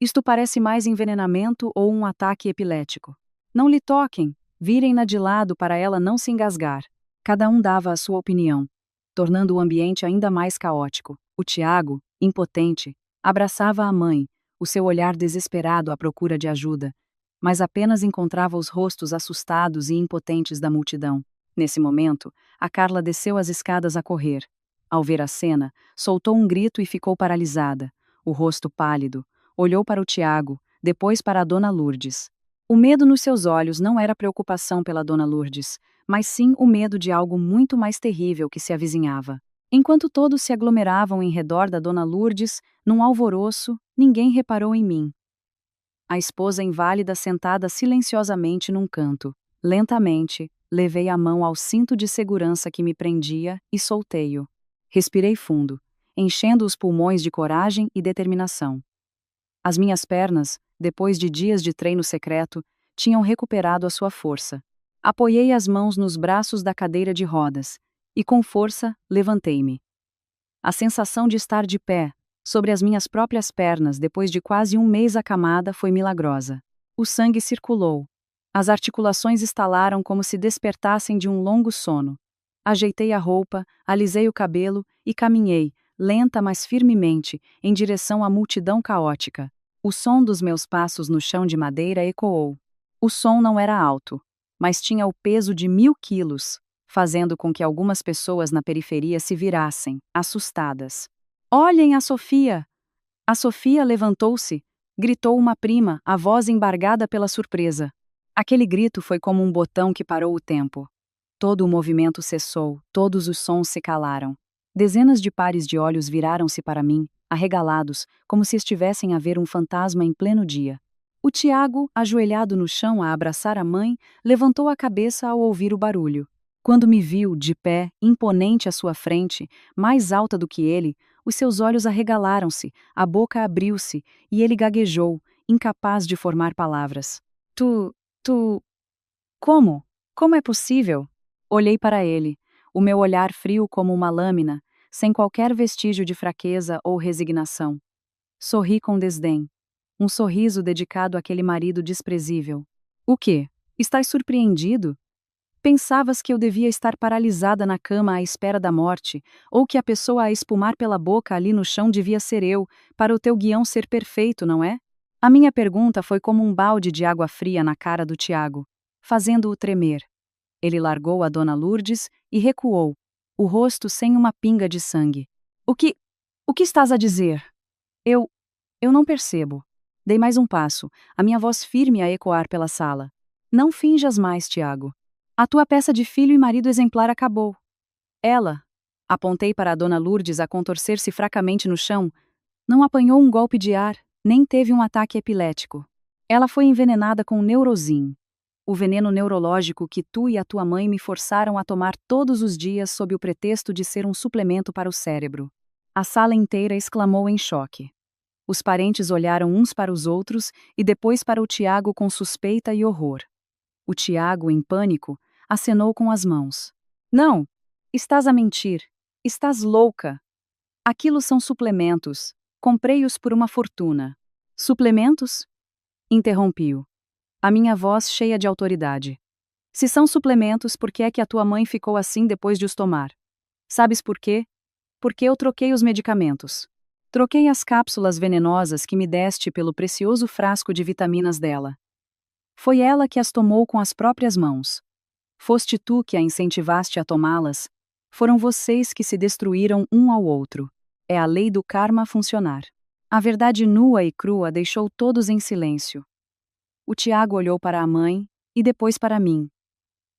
Isto parece mais envenenamento ou um ataque epilético. Não lhe toquem, virem-na de lado para ela não se engasgar. Cada um dava a sua opinião, tornando o ambiente ainda mais caótico. O Tiago, impotente, abraçava a mãe, o seu olhar desesperado à procura de ajuda, mas apenas encontrava os rostos assustados e impotentes da multidão. Nesse momento, a Carla desceu as escadas a correr. Ao ver a cena, soltou um grito e ficou paralisada, o rosto pálido. Olhou para o Tiago, depois para a dona Lourdes. O medo nos seus olhos não era preocupação pela dona Lourdes, mas sim o medo de algo muito mais terrível que se avizinhava. Enquanto todos se aglomeravam em redor da dona Lourdes, num alvoroço, ninguém reparou em mim. A esposa inválida sentada silenciosamente num canto. Lentamente, levei a mão ao cinto de segurança que me prendia e soltei-o. Respirei fundo, enchendo os pulmões de coragem e determinação. As minhas pernas, depois de dias de treino secreto, tinham recuperado a sua força. Apoiei as mãos nos braços da cadeira de rodas e, com força, levantei-me. A sensação de estar de pé, sobre as minhas próprias pernas depois de quase um mês acamada, foi milagrosa. O sangue circulou. As articulações estalaram como se despertassem de um longo sono. Ajeitei a roupa, alisei o cabelo e caminhei, lenta mas firmemente, em direção à multidão caótica. O som dos meus passos no chão de madeira ecoou. O som não era alto, mas tinha o peso de 1000 quilos, fazendo com que algumas pessoas na periferia se virassem, assustadas. Olhem a Sofia! A Sofia levantou-se, gritou uma prima, a voz embargada pela surpresa. Aquele grito foi como um botão que parou o tempo. Todo o movimento cessou, todos os sons se calaram. Dezenas de pares de olhos viraram-se para mim, arregalados, como se estivessem a ver um fantasma em pleno dia. O Tiago, ajoelhado no chão a abraçar a mãe, levantou a cabeça ao ouvir o barulho. Quando me viu, de pé, imponente à sua frente, mais alta do que ele, os seus olhos arregalaram-se, a boca abriu-se, e ele gaguejou, incapaz de formar palavras. Tu... Como? Como é possível? Olhei para ele, o meu olhar frio como uma lâmina, sem qualquer vestígio de fraqueza ou resignação. Sorri com desdém. Um sorriso dedicado àquele marido desprezível. O quê? Estás surpreendido? Pensavas que eu devia estar paralisada na cama à espera da morte, ou que a pessoa a espumar pela boca ali no chão devia ser eu, para o teu guião ser perfeito, não é? A minha pergunta foi como um balde de água fria na cara do Tiago, fazendo-o tremer. Ele largou a Dona Lourdes e recuou, o rosto sem uma pinga de sangue. O que. O que estás a dizer? Eu. Eu não percebo. Dei mais um passo, a minha voz firme a ecoar pela sala. Não finjas mais, Tiago. A tua peça de filho e marido exemplar acabou. Ela. Apontei para a Dona Lourdes a contorcer-se fracamente no chão. Não apanhou um golpe de ar, nem teve um ataque epilético. Ela foi envenenada com Neurosin, o veneno neurológico que tu e a tua mãe me forçaram a tomar todos os dias sob o pretexto de ser um suplemento para o cérebro. A sala inteira exclamou em choque. Os parentes olharam uns para os outros e depois para o Tiago com suspeita e horror. O Tiago, em pânico, acenou com as mãos. Não! Estás a mentir! Estás louca! Aquilo são suplementos. Comprei-os por uma fortuna. Suplementos? Interrompi-o. A minha voz cheia de autoridade. Se são suplementos, por que é que a tua mãe ficou assim depois de os tomar? Sabes por quê? Porque eu troquei os medicamentos. Troquei as cápsulas venenosas que me deste pelo precioso frasco de vitaminas dela. Foi ela que as tomou com as próprias mãos. Foste tu que a incentivaste a tomá-las. Foram vocês que se destruíram um ao outro. É a lei do karma funcionar. A verdade nua e crua deixou todos em silêncio. O Tiago olhou para a mãe e depois para mim.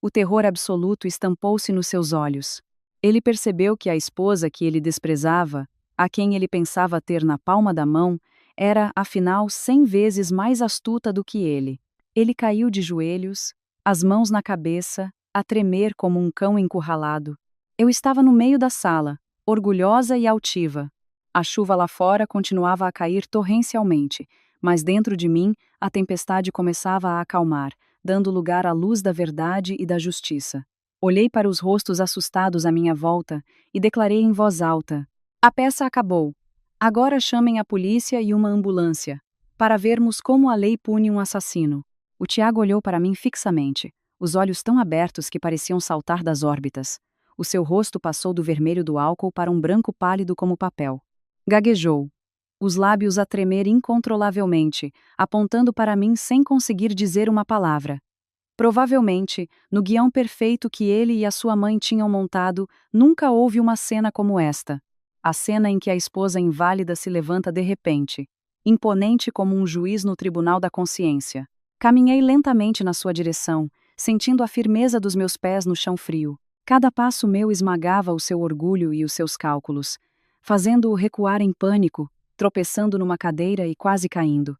O terror absoluto estampou-se nos seus olhos. Ele percebeu que a esposa que ele desprezava, a quem ele pensava ter na palma da mão, era, afinal, 100 vezes mais astuta do que ele. Ele caiu de joelhos, as mãos na cabeça, a tremer como um cão encurralado. Eu estava no meio da sala, orgulhosa e altiva. A chuva lá fora continuava a cair torrencialmente, mas dentro de mim a tempestade começava a acalmar, dando lugar à luz da verdade e da justiça. Olhei para os rostos assustados à minha volta e declarei em voz alta: a peça acabou. Agora chamem a polícia e uma ambulância, para vermos como a lei pune um assassino. O Tiago olhou para mim fixamente, os olhos tão abertos que pareciam saltar das órbitas. O seu rosto passou do vermelho do álcool para um branco pálido como papel. Gaguejou, os lábios a tremer incontrolavelmente, apontando para mim sem conseguir dizer uma palavra. Provavelmente, no guião perfeito que ele e a sua mãe tinham montado, nunca houve uma cena como esta. A cena em que a esposa inválida se levanta de repente, imponente como um juiz no tribunal da consciência. Caminhei lentamente na sua direção, sentindo a firmeza dos meus pés no chão frio. Cada passo meu esmagava o seu orgulho e os seus cálculos, fazendo-o recuar em pânico, tropeçando numa cadeira e quase caindo.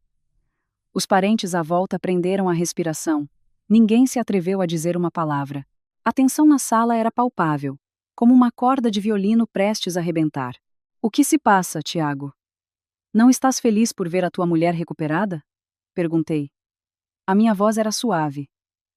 Os parentes à volta prenderam a respiração. Ninguém se atreveu a dizer uma palavra. A tensão na sala era palpável, como uma corda de violino prestes a rebentar. O que se passa, Tiago? Não estás feliz por ver a tua mulher recuperada? Perguntei. A minha voz era suave,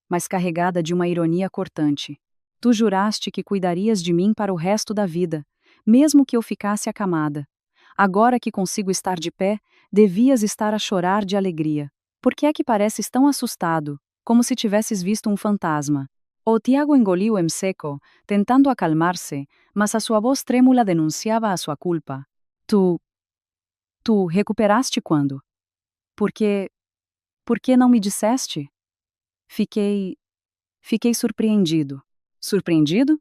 mas carregada de uma ironia cortante. Tu juraste que cuidarias de mim para o resto da vida, mesmo que eu ficasse acamada. Agora que consigo estar de pé, devias estar a chorar de alegria. Por que é que pareces tão assustado, como se tivesses visto um fantasma? O Tiago engoliu em seco, tentando acalmar-se, mas a sua voz trêmula denunciava a sua culpa. Tu recuperaste quando? Por que não me disseste? Fiquei surpreendido. Surpreendido?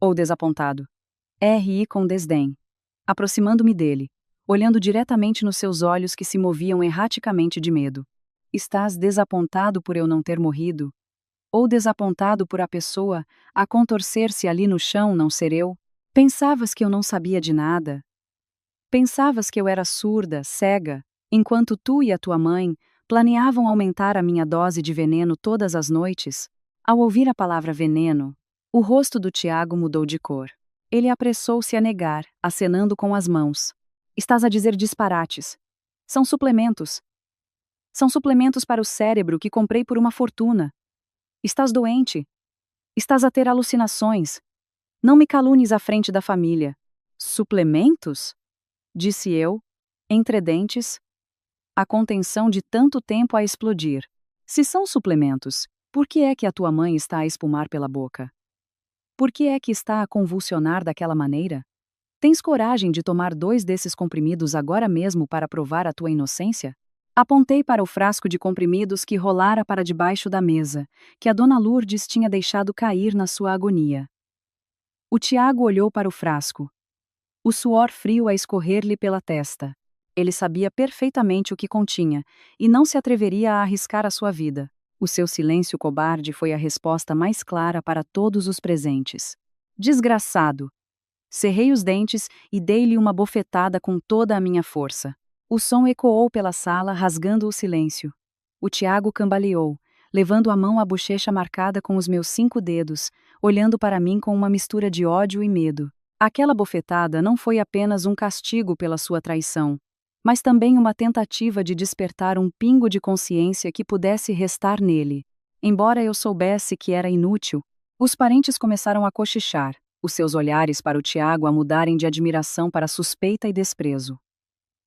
Ou desapontado? Ri com desdém. Aproximando-me dele, olhando diretamente nos seus olhos que se moviam erraticamente de medo. Estás desapontado por eu não ter morrido? Ou desapontado por a pessoa a contorcer-se ali no chão não ser eu? Pensavas que eu não sabia de nada? Pensavas que eu era surda, cega, enquanto tu e a tua mãe planeavam aumentar a minha dose de veneno todas as noites? Ao ouvir a palavra veneno, o rosto do Tiago mudou de cor. Ele apressou-se a negar, acenando com as mãos. Estás a dizer disparates. São suplementos. São suplementos para o cérebro que comprei por uma fortuna. Estás doente. Estás a ter alucinações. Não me calunies à frente da família. Suplementos? Disse eu, entre dentes, a contenção de tanto tempo a explodir. Se são suplementos, por que é que a tua mãe está a espumar pela boca? Por que é que está a convulsionar daquela maneira? Tens coragem de tomar 2 desses comprimidos agora mesmo para provar a tua inocência? Apontei para o frasco de comprimidos que rolara para debaixo da mesa, que a dona Lourdes tinha deixado cair na sua agonia. O Tiago olhou para o frasco. O suor frio a escorrer-lhe pela testa. Ele sabia perfeitamente o que continha, e não se atreveria a arriscar a sua vida. O seu silêncio cobarde foi a resposta mais clara para todos os presentes. Desgraçado! Cerrei os dentes e dei-lhe uma bofetada com toda a minha força. O som ecoou pela sala, rasgando o silêncio. O Tiago cambaleou, levando a mão à bochecha marcada com os meus 5 dedos, olhando para mim com uma mistura de ódio e medo. Aquela bofetada não foi apenas um castigo pela sua traição, mas também uma tentativa de despertar um pingo de consciência que pudesse restar nele. Embora eu soubesse que era inútil, os parentes começaram a cochichar, os seus olhares para o Tiago a mudarem de admiração para suspeita e desprezo.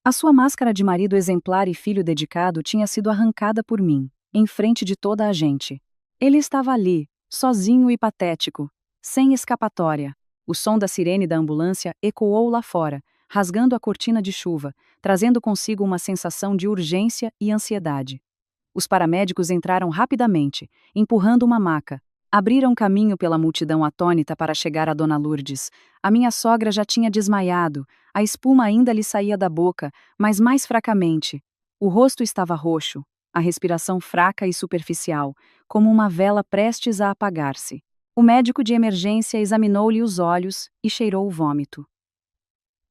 A sua máscara de marido exemplar e filho dedicado tinha sido arrancada por mim, em frente de toda a gente. Ele estava ali, sozinho e patético, sem escapatória. O som da sirene da ambulância ecoou lá fora, rasgando a cortina de chuva, trazendo consigo uma sensação de urgência e ansiedade. Os paramédicos entraram rapidamente, empurrando uma maca. Abriram caminho pela multidão atônita para chegar a Dona Lourdes. A minha sogra já tinha desmaiado, a espuma ainda lhe saía da boca, mas mais fracamente. O rosto estava roxo, a respiração fraca e superficial, como uma vela prestes a apagar-se. O médico de emergência examinou-lhe os olhos e cheirou o vômito.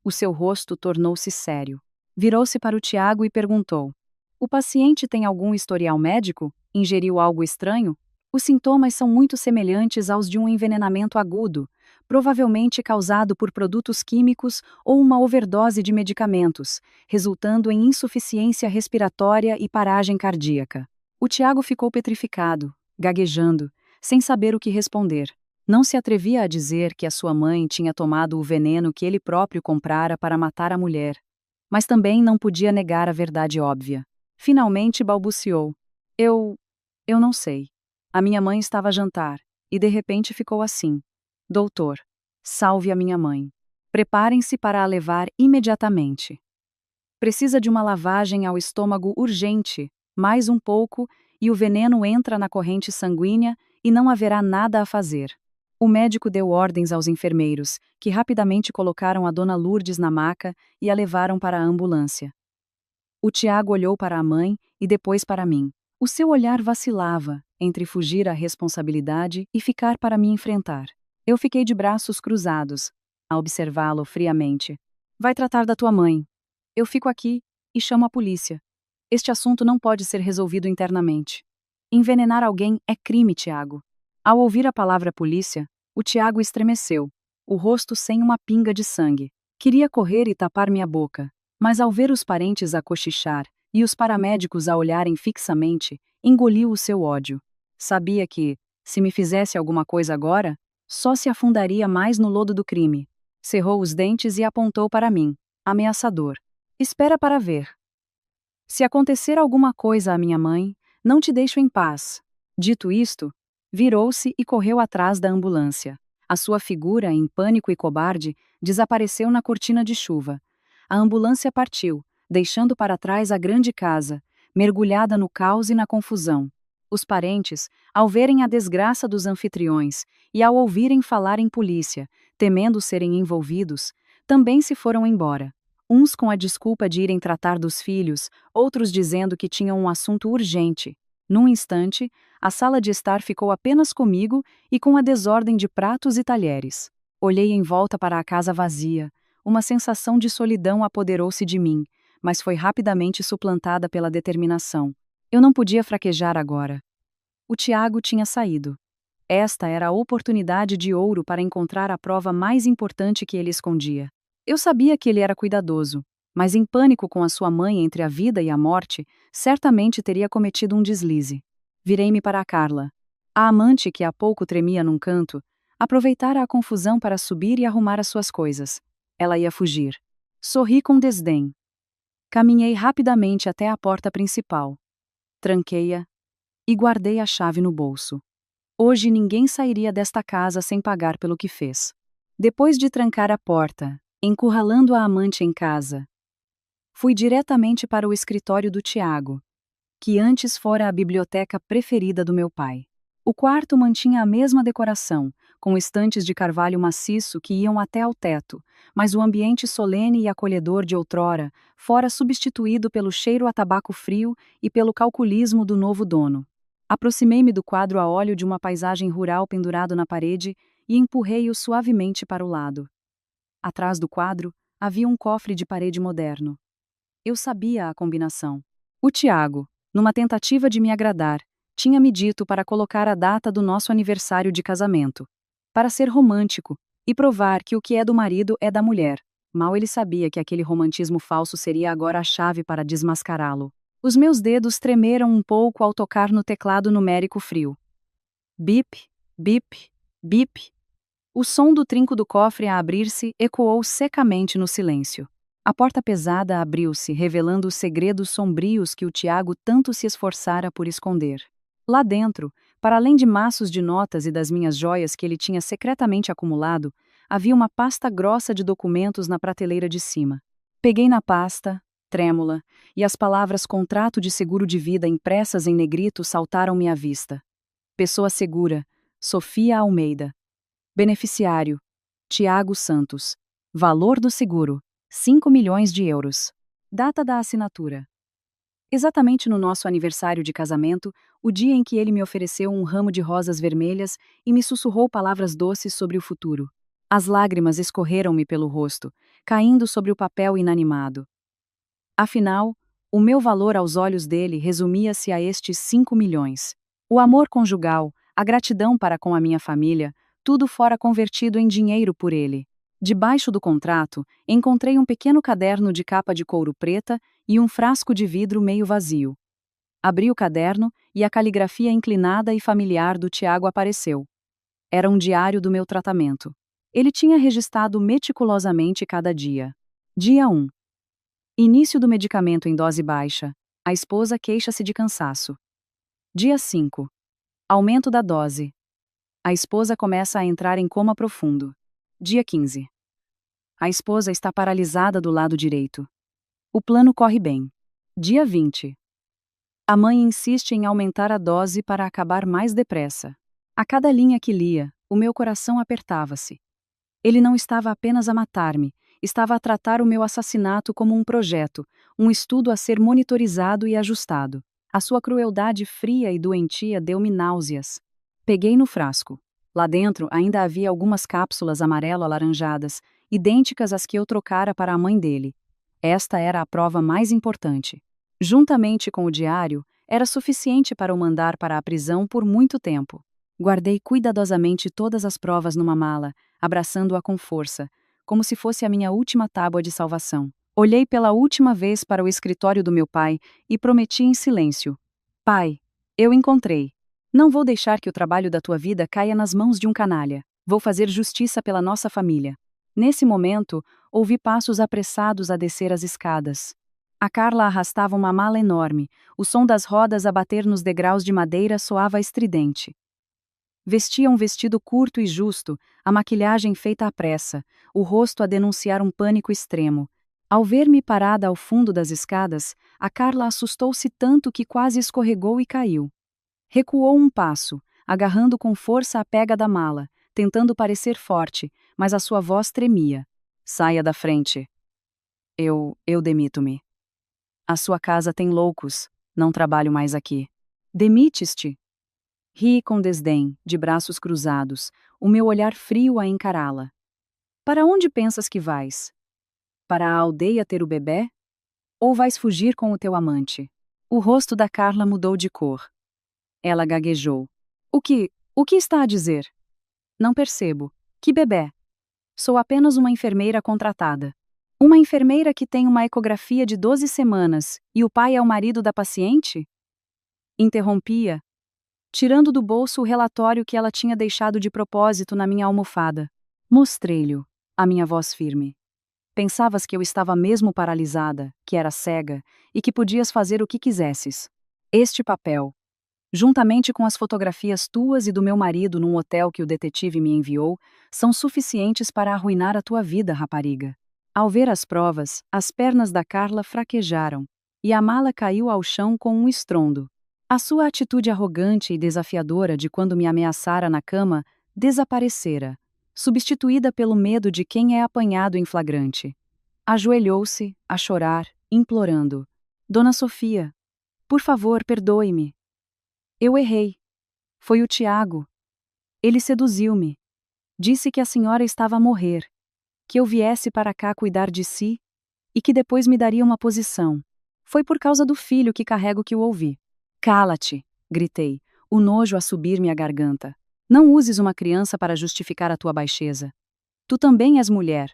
O seu rosto tornou-se sério. Virou-se para o Tiago e perguntou: "O paciente tem algum historial médico? Ingeriu algo estranho?" Os sintomas são muito semelhantes aos de um envenenamento agudo, provavelmente causado por produtos químicos ou uma overdose de medicamentos, resultando em insuficiência respiratória e paragem cardíaca. O Tiago ficou petrificado, gaguejando, sem saber o que responder. Não se atrevia a dizer que a sua mãe tinha tomado o veneno que ele próprio comprara para matar a mulher. Mas também não podia negar a verdade óbvia. Finalmente balbuciou: Eu não sei. A minha mãe estava a jantar, e de repente ficou assim. Doutor, salve a minha mãe. Preparem-se para a levar imediatamente. Precisa de uma lavagem ao estômago urgente, mais um pouco, e o veneno entra na corrente sanguínea e não haverá nada a fazer. O médico deu ordens aos enfermeiros, que rapidamente colocaram a Dona Lourdes na maca e a levaram para a ambulância. O Tiago olhou para a mãe e depois para mim. O seu olhar vacilava entre fugir à responsabilidade e ficar para me enfrentar. Eu fiquei de braços cruzados, a observá-lo friamente. Vai tratar da tua mãe. Eu fico aqui e chamo a polícia. Este assunto não pode ser resolvido internamente. Envenenar alguém é crime, Tiago. Ao ouvir a palavra polícia, o Tiago estremeceu, o rosto sem uma pinga de sangue. Queria correr e tapar minha boca, mas ao ver os parentes a cochichar e os paramédicos a olharem fixamente, engoliu o seu ódio. Sabia que, se me fizesse alguma coisa agora, só se afundaria mais no lodo do crime. Cerrou os dentes e apontou para mim, ameaçador. Espera para ver. Se acontecer alguma coisa à minha mãe, não te deixo em paz. Dito isto, virou-se e correu atrás da ambulância. A sua figura, em pânico e cobarde, desapareceu na cortina de chuva. A ambulância partiu, deixando para trás a grande casa, mergulhada no caos e na confusão. Os parentes, ao verem a desgraça dos anfitriões e ao ouvirem falar em polícia, temendo serem envolvidos, também se foram embora. Uns com a desculpa de irem tratar dos filhos, outros dizendo que tinham um assunto urgente. Num instante, a sala de estar ficou apenas comigo e com a desordem de pratos e talheres. Olhei em volta para a casa vazia. Uma sensação de solidão apoderou-se de mim, mas foi rapidamente suplantada pela determinação. Eu não podia fraquejar agora. O Tiago tinha saído. Esta era a oportunidade de ouro para encontrar a prova mais importante que ele escondia. Eu sabia que ele era cuidadoso, mas em pânico com a sua mãe entre a vida e a morte, certamente teria cometido um deslize. Virei-me para a Carla. A amante, que há pouco tremia num canto, aproveitara a confusão para subir e arrumar as suas coisas. Ela ia fugir. Sorri com desdém. Caminhei rapidamente até a porta principal. Tranquei-a e guardei a chave no bolso. Hoje ninguém sairia desta casa sem pagar pelo que fez. Depois de trancar a porta, encurralando a amante em casa, fui diretamente para o escritório do Tiago, que antes fora a biblioteca preferida do meu pai. O quarto mantinha a mesma decoração, com estantes de carvalho maciço que iam até ao teto, mas o ambiente solene e acolhedor de outrora fora substituído pelo cheiro a tabaco frio e pelo calculismo do novo dono. Aproximei-me do quadro a óleo de uma paisagem rural pendurado na parede e empurrei-o suavemente para o lado. Atrás do quadro, havia um cofre de parede moderno. Eu sabia a combinação. O Tiago, numa tentativa de me agradar, tinha me dito para colocar a data do nosso aniversário de casamento, para ser romântico e provar que o que é do marido é da mulher. Mal ele sabia que aquele romantismo falso seria agora a chave para desmascará-lo. Os meus dedos tremeram um pouco ao tocar no teclado numérico frio. Bip, bip, bip. O som do trinco do cofre a abrir-se ecoou secamente no silêncio. A porta pesada abriu-se, revelando os segredos sombrios que o Tiago tanto se esforçara por esconder. Lá dentro, para além de maços de notas e das minhas joias que ele tinha secretamente acumulado, havia uma pasta grossa de documentos na prateleira de cima. Peguei na pasta, trêmula, e as palavras contrato de seguro de vida impressas em negrito saltaram-me à vista. Pessoa segura, Sofia Almeida. Beneficiário, Tiago Santos. Valor do seguro, 5 milhões de euros. Data da assinatura. Exatamente no nosso aniversário de casamento, o dia em que ele me ofereceu um ramo de rosas vermelhas e me sussurrou palavras doces sobre o futuro. As lágrimas escorreram-me pelo rosto, caindo sobre o papel inanimado. Afinal, o meu valor aos olhos dele resumia-se a estes 5 milhões. O amor conjugal, a gratidão para com a minha família, tudo fora convertido em dinheiro por ele. Debaixo do contrato, encontrei um pequeno caderno de capa de couro preta e um frasco de vidro meio vazio. Abri o caderno e a caligrafia inclinada e familiar do Tiago apareceu. Era um diário do meu tratamento. Ele tinha registrado meticulosamente cada dia. Dia 1. Início do medicamento em dose baixa. A esposa queixa-se de cansaço. Dia 5. Aumento da dose. A esposa começa a entrar em coma profundo. Dia 15. A esposa está paralisada do lado direito. O plano corre bem. Dia 20. A mãe insiste em aumentar a dose para acabar mais depressa. A cada linha que lia, o meu coração apertava-se. Ele não estava apenas a matar-me, estava a tratar o meu assassinato como um projeto, um estudo a ser monitorizado e ajustado. A sua crueldade fria e doentia deu-me náuseas. Peguei no frasco. Lá dentro ainda havia algumas cápsulas amarelo-alaranjadas, idênticas às que eu trocara para a mãe dele. Esta era a prova mais importante. Juntamente com o diário, era suficiente para o mandar para a prisão por muito tempo. Guardei cuidadosamente todas as provas numa mala, abraçando-a com força, como se fosse a minha última tábua de salvação. Olhei pela última vez para o escritório do meu pai e prometi em silêncio: Pai, eu encontrei. Não vou deixar que o trabalho da tua vida caia nas mãos de um canalha. Vou fazer justiça pela nossa família. Nesse momento, ouvi passos apressados a descer as escadas. A Carla arrastava uma mala enorme, o som das rodas a bater nos degraus de madeira soava estridente. Vestia um vestido curto e justo, a maquilhagem feita à pressa, o rosto a denunciar um pânico extremo. Ao ver-me parada ao fundo das escadas, a Carla assustou-se tanto que quase escorregou e caiu. Recuou um passo, agarrando com força a pega da mala, tentando parecer forte, mas a sua voz tremia. Saia da frente. Eu demito-me. A sua casa tem loucos, não trabalho mais aqui. Demites-te? Ri com desdém, de braços cruzados, o meu olhar frio a encará-la. Para onde pensas que vais? Para a aldeia ter o bebé? Ou vais fugir com o teu amante? O rosto da Carla mudou de cor. Ela gaguejou. O que está a dizer? Não percebo. Que bebé? Sou apenas uma enfermeira contratada. Uma enfermeira que tem uma ecografia de 12 semanas, e o pai é o marido da paciente? Interrompia, tirando do bolso o relatório que ela tinha deixado de propósito na minha almofada. Mostrei-lhe, a minha voz firme. Pensavas que eu estava mesmo paralisada, que era cega, e que podias fazer o que quisesses. Este papel. juntamente com as fotografias tuas e do meu marido num hotel que o detetive me enviou, são suficientes para arruinar a tua vida, rapariga. Ao ver as provas, as pernas da Carla fraquejaram, e a mala caiu ao chão com um estrondo. A sua atitude arrogante e desafiadora de quando me ameaçara na cama desaparecera, substituída pelo medo de quem é apanhado em flagrante. Ajoelhou-se, a chorar, implorando: Dona Sofia, por favor, perdoe-me. Eu errei. Foi o Tiago. Ele seduziu-me. Disse que a senhora estava a morrer, que eu viesse para cá cuidar de si e que depois me daria uma posição. Foi por causa do filho que carrego que o ouvi. Cala-te, gritei, o nojo a subir-me à garganta. Não uses uma criança para justificar a tua baixeza. Tu também és mulher.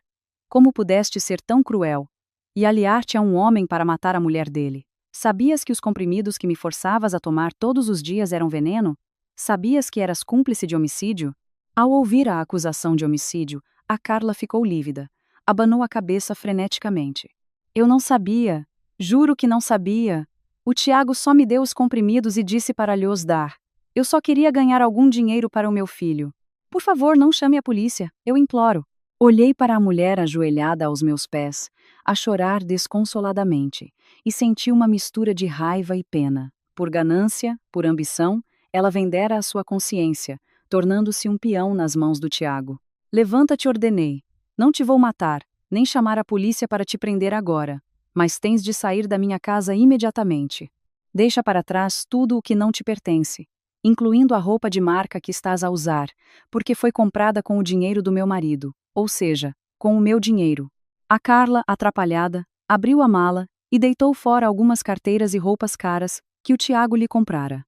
Como pudeste ser tão cruel e aliar-te a um homem para matar a mulher dele? Sabias que os comprimidos que me forçavas a tomar todos os dias eram veneno? Sabias que eras cúmplice de homicídio? Ao ouvir a acusação de homicídio, a Carla ficou lívida. Abanou a cabeça freneticamente. Eu não sabia. Juro que não sabia. O Tiago só me deu os comprimidos e disse para lhos dar. Eu só queria ganhar algum dinheiro para o meu filho. Por favor, não chame a polícia, eu imploro. Olhei para a mulher ajoelhada aos meus pés, a chorar desconsoladamente, e senti uma mistura de raiva e pena. Por ganância, por ambição, ela vendera a sua consciência, tornando-se um peão nas mãos do Tiago. Levanta-te, ordenei. Não te vou matar, nem chamar a polícia para te prender agora, mas tens de sair da minha casa imediatamente. Deixa para trás tudo o que não te pertence, incluindo a roupa de marca que estás a usar, porque foi comprada com o dinheiro do meu marido, ou seja, com o meu dinheiro. A Carla, atrapalhada, abriu a mala e deitou fora algumas carteiras e roupas caras que o Tiago lhe comprara.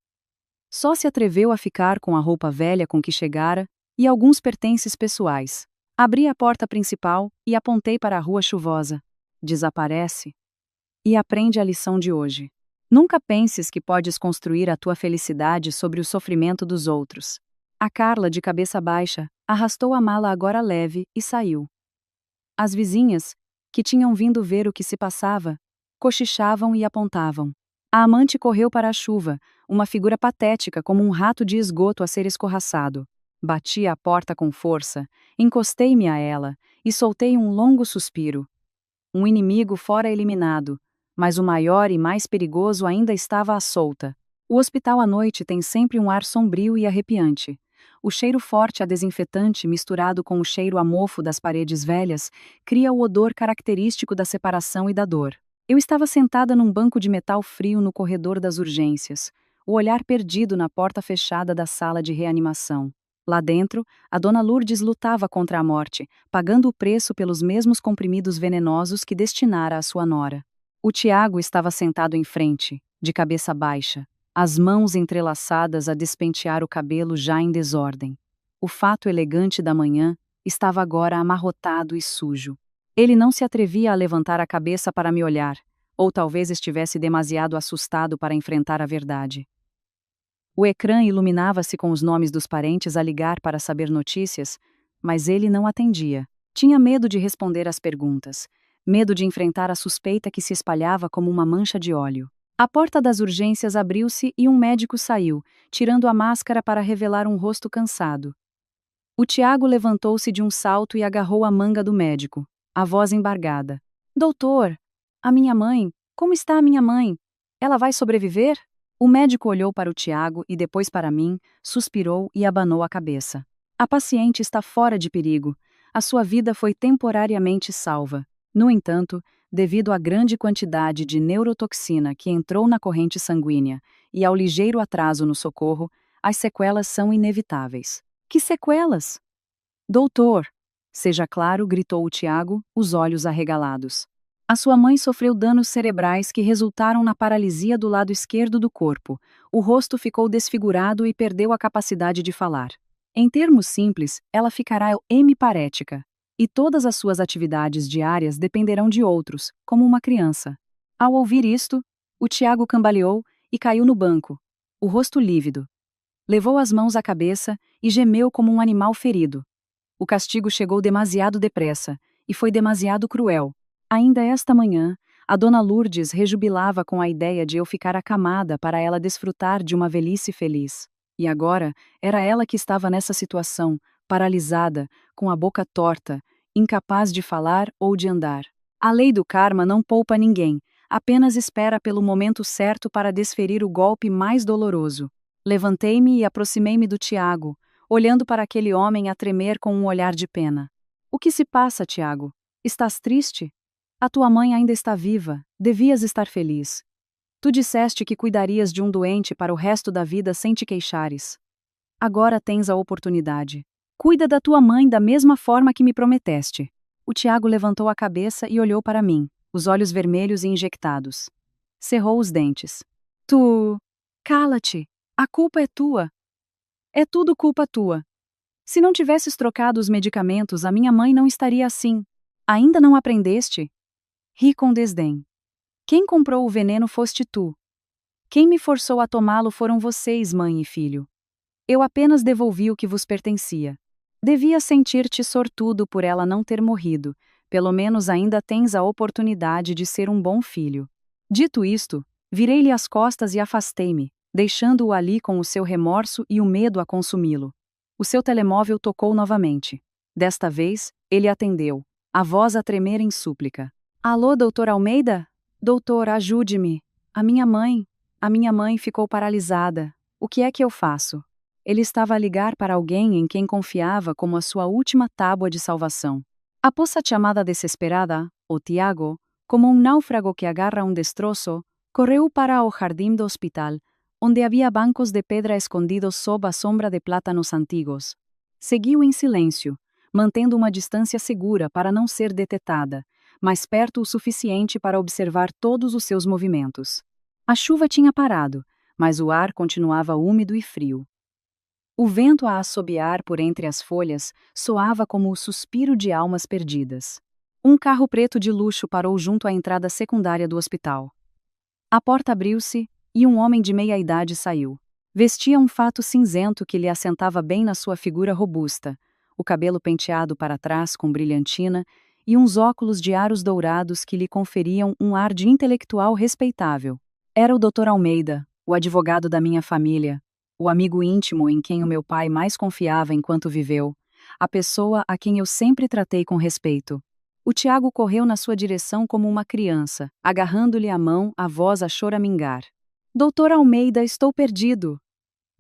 Só se atreveu a ficar com a roupa velha com que chegara e alguns pertences pessoais. Abri a porta principal e apontei para a rua chuvosa. Desaparece e aprende a lição de hoje. Nunca penses que podes construir a tua felicidade sobre o sofrimento dos outros. A Carla, de cabeça baixa, arrastou a mala agora leve e saiu. As vizinhas, que tinham vindo ver o que se passava, cochichavam e apontavam. A amante correu para a chuva, uma figura patética como um rato de esgoto a ser escorraçado. Bati a porta com força, encostei-me a ela e soltei um longo suspiro. Um inimigo fora eliminado, mas o maior e mais perigoso ainda estava à solta. O hospital à noite tem sempre um ar sombrio e arrepiante. O cheiro forte a desinfetante misturado com o cheiro a mofo das paredes velhas cria o odor característico da separação e da dor. Eu estava sentada num banco de metal frio no corredor das urgências, o olhar perdido na porta fechada da sala de reanimação. Lá dentro, a dona Lourdes lutava contra a morte, pagando o preço pelos mesmos comprimidos venenosos que destinara à sua nora. O Tiago estava sentado em frente, de cabeça baixa, as mãos entrelaçadas a despentear o cabelo já em desordem. O fato elegante da manhã estava agora amarrotado e sujo. Ele não se atrevia a levantar a cabeça para me olhar, ou talvez estivesse demasiado assustado para enfrentar a verdade. O ecrã iluminava-se com os nomes dos parentes a ligar para saber notícias, mas ele não atendia. Tinha medo de responder às perguntas, medo de enfrentar a suspeita que se espalhava como uma mancha de óleo. A porta das urgências abriu-se e um médico saiu, tirando a máscara para revelar um rosto cansado. O Tiago levantou-se de um salto e agarrou a manga do médico, a voz embargada. Doutor, a minha mãe, como está a minha mãe? Ela vai sobreviver? O médico olhou para o Tiago e depois para mim, suspirou e abanou a cabeça. A paciente está fora de perigo. A sua vida foi temporariamente salva. No entanto, devido à grande quantidade de neurotoxina que entrou na corrente sanguínea e ao ligeiro atraso no socorro, as sequelas são inevitáveis. Que sequelas? Doutor! Seja claro, gritou o Tiago, os olhos arregalados. A sua mãe sofreu danos cerebrais que resultaram na paralisia do lado esquerdo do corpo. O rosto ficou desfigurado e perdeu a capacidade de falar. Em termos simples, ela ficará hemiparética. E todas as suas atividades diárias dependerão de outros, como uma criança. Ao ouvir isto, o Tiago cambaleou e caiu no banco, o rosto lívido. Levou as mãos à cabeça e gemeu como um animal ferido. O castigo chegou demasiado depressa, e foi demasiado cruel. Ainda esta manhã, A dona Lourdes rejubilava com a ideia de eu ficar acamada para ela desfrutar de uma velhice feliz. E agora, era ela que estava nessa situação, paralisada, com a boca torta, incapaz de falar ou de andar. A lei do karma não poupa ninguém, apenas espera pelo momento certo para desferir o golpe mais doloroso. Levantei-me e aproximei-me do Tiago, olhando para aquele homem a tremer com um olhar de pena. O que se passa, Tiago? Estás triste? A tua mãe ainda está viva, devias estar feliz. Tu disseste que cuidarias de um doente para o resto da vida sem te queixares. Agora tens a oportunidade. Cuida da tua mãe da mesma forma que me prometeste. O Tiago levantou a cabeça e olhou para mim, os olhos vermelhos e injectados. Cerrou os dentes. Tu... Cala-te! A culpa é tua. É tudo culpa tua. Se não tivesses trocado os medicamentos, a minha mãe não estaria assim. Ainda não aprendeste? Ri com desdém. Quem comprou o veneno foste tu. Quem me forçou a tomá-lo foram vocês, mãe e filho. Eu apenas devolvi o que vos pertencia. Devia sentir-te sortudo por ela não ter morrido. Pelo menos ainda tens a oportunidade de ser um bom filho. Dito isto, virei-lhe as costas e afastei-me, deixando-o ali com o seu remorso e o medo a consumi-lo. O seu telemóvel tocou novamente. Desta vez, ele atendeu, a voz a tremer em súplica. Alô, doutor Almeida? Doutor, ajude-me. A minha mãe ficou paralisada. O que é que eu faço? Ele estava a ligar para alguém em quem confiava como a sua última tábua de salvação. Após a chamada desesperada, o Tiago, como um náufrago que agarra um destroço, correu para o jardim do hospital, onde havia bancos de pedra escondidos sob a sombra de plátanos antigos. Seguiu em silêncio, mantendo uma distância segura para não ser detetada, mas perto o suficiente para observar todos os seus movimentos. A chuva tinha parado, mas o ar continuava úmido e frio. O vento a assobiar por entre as folhas soava como o suspiro de almas perdidas. Um carro preto de luxo parou junto à entrada secundária do hospital. A porta abriu-se e um homem de meia-idade saiu. Vestia um fato cinzento que lhe assentava bem na sua figura robusta, o cabelo penteado para trás com brilhantina e uns óculos de aros dourados que lhe conferiam um ar de intelectual respeitável. Era o Dr. Almeida, o advogado da minha família, o amigo íntimo em quem o meu pai mais confiava enquanto viveu, a pessoa a quem eu sempre tratei com respeito. O Tiago correu na sua direção como uma criança, agarrando-lhe a mão, a voz a choramingar. Doutor Almeida, estou perdido.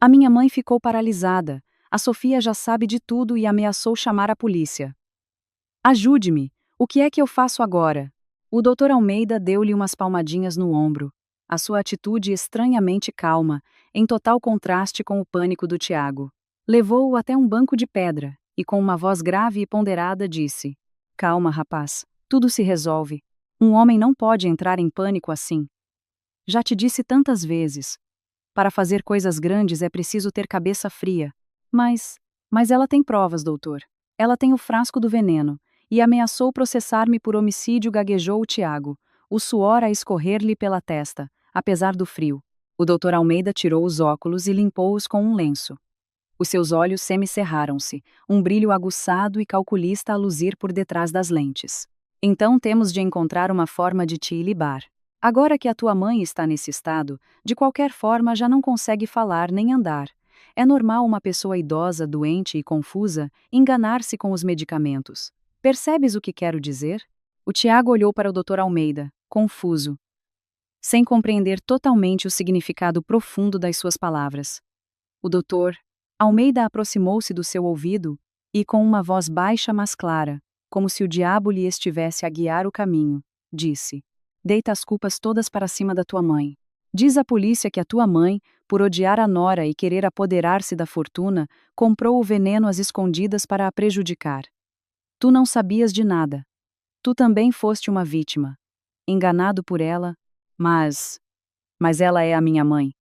A minha mãe ficou paralisada. A Sofia já sabe de tudo e ameaçou chamar a polícia. Ajude-me. O que é que eu faço agora? O Dr. Almeida deu-lhe umas palmadinhas no ombro. A sua atitude estranhamente calma, em total contraste com o pânico do Tiago. Levou-o até um banco de pedra, e com uma voz grave e ponderada disse: Calma, rapaz, tudo se resolve. Um homem não pode entrar em pânico assim. Já te disse tantas vezes. Para fazer coisas grandes é preciso ter cabeça fria. Mas ela tem provas, doutor. Ela tem o frasco do veneno, e ameaçou processar-me por homicídio, gaguejou o Tiago, o suor a escorrer-lhe pela testa, apesar do frio. O doutor Almeida tirou os óculos e limpou-os com um lenço. Os seus olhos semicerraram-se, um brilho aguçado e calculista a luzir por detrás das lentes. Então temos de encontrar uma forma de te ilibar. Agora que a tua mãe está nesse estado, de qualquer forma já não consegue falar nem andar. É normal uma pessoa idosa, doente e confusa enganar-se com os medicamentos. Percebes o que quero dizer? O Tiago olhou para o Dr. Almeida, confuso, sem compreender totalmente o significado profundo das suas palavras. O Dr. Almeida aproximou-se do seu ouvido e, com uma voz baixa mas clara, como se o diabo lhe estivesse a guiar o caminho, disse: Deita as culpas todas para cima da tua mãe. Diz à polícia que a tua mãe, por odiar a nora e querer apoderar-se da fortuna, comprou o veneno às escondidas para a prejudicar. Tu não sabias de nada. Tu também foste uma vítima. Enganado por ela, mas ela é a minha mãe,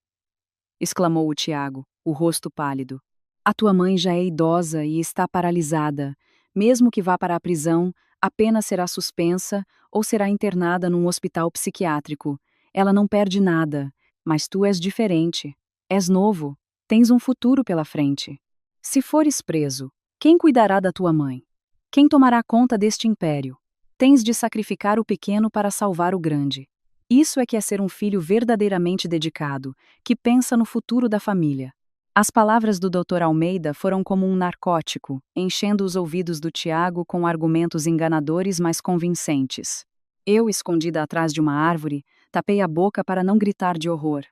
exclamou o Tiago, o rosto pálido. A tua mãe já é idosa e está paralisada. Mesmo que vá para a prisão, a pena será suspensa ou será internada num hospital psiquiátrico. Ela não perde nada, mas tu és diferente. És novo, tens um futuro pela frente. Se fores preso, quem cuidará da tua mãe? Quem tomará conta deste império? Tens de sacrificar o pequeno para salvar o grande. Isso é que é ser um filho verdadeiramente dedicado, que pensa no futuro da família. As palavras do Dr. Almeida foram como um narcótico, enchendo os ouvidos do Tiago com argumentos enganadores mas convincentes. Eu, escondida atrás de uma árvore, tapei a boca para não gritar de horror.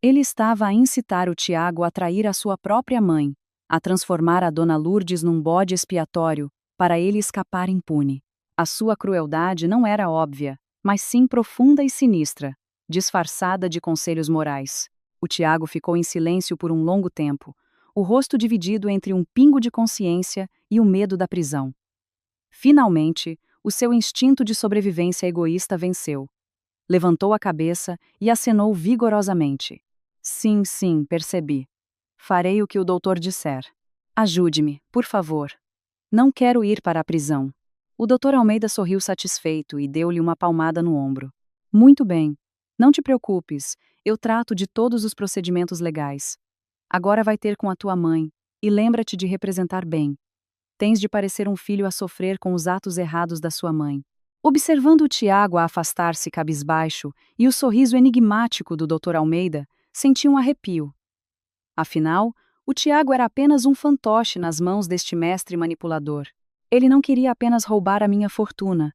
Ele estava a incitar o Tiago a trair a sua própria mãe, a transformar a Dona Lourdes num bode expiatório, para ele escapar impune. A sua crueldade não era óbvia, mas sim profunda e sinistra, disfarçada de conselhos morais. O Tiago ficou em silêncio por um longo tempo, o rosto dividido entre um pingo de consciência e o medo da prisão. Finalmente, o seu instinto de sobrevivência egoísta venceu. Levantou a cabeça e acenou vigorosamente. Sim, sim, percebi. Farei o que o doutor disser. Ajude-me, por favor. Não quero ir para a prisão. O doutor Almeida sorriu satisfeito e deu-lhe uma palmada no ombro. Muito bem. Não te preocupes, eu trato de todos os procedimentos legais. Agora vai ter com a tua mãe, e lembra-te de representar bem. Tens de parecer um filho a sofrer com os atos errados da sua mãe. Observando o Tiago a afastar-se cabisbaixo e o sorriso enigmático do Dr. Almeida, senti um arrepio. Afinal, o Tiago era apenas um fantoche nas mãos deste mestre manipulador. Ele não queria apenas roubar a minha fortuna,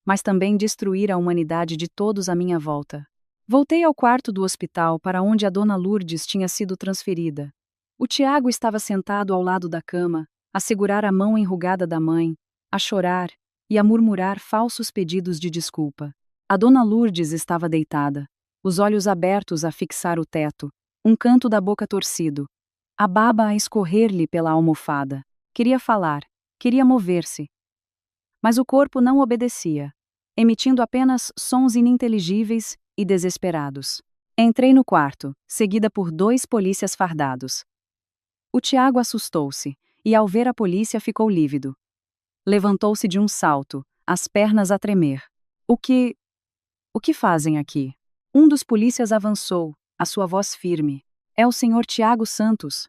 mas também destruir a humanidade de todos à minha volta. Voltei ao quarto do hospital para onde a Dona Lourdes tinha sido transferida. O Tiago estava sentado ao lado da cama, a segurar a mão enrugada da mãe, a chorar e a murmurar falsos pedidos de desculpa. A Dona Lourdes estava deitada, os olhos abertos a fixar o teto, um canto da boca torcido, a baba a escorrer-lhe pela almofada. Queria falar, queria mover-se. Mas o corpo não obedecia, emitindo apenas sons ininteligíveis e desesperados. Entrei no quarto, seguida por 2 polícias fardados. O Tiago assustou-se, e ao ver a polícia ficou lívido. Levantou-se de um salto, as pernas a tremer. O que fazem aqui? Um dos polícias avançou, a sua voz firme. É o senhor Tiago Santos.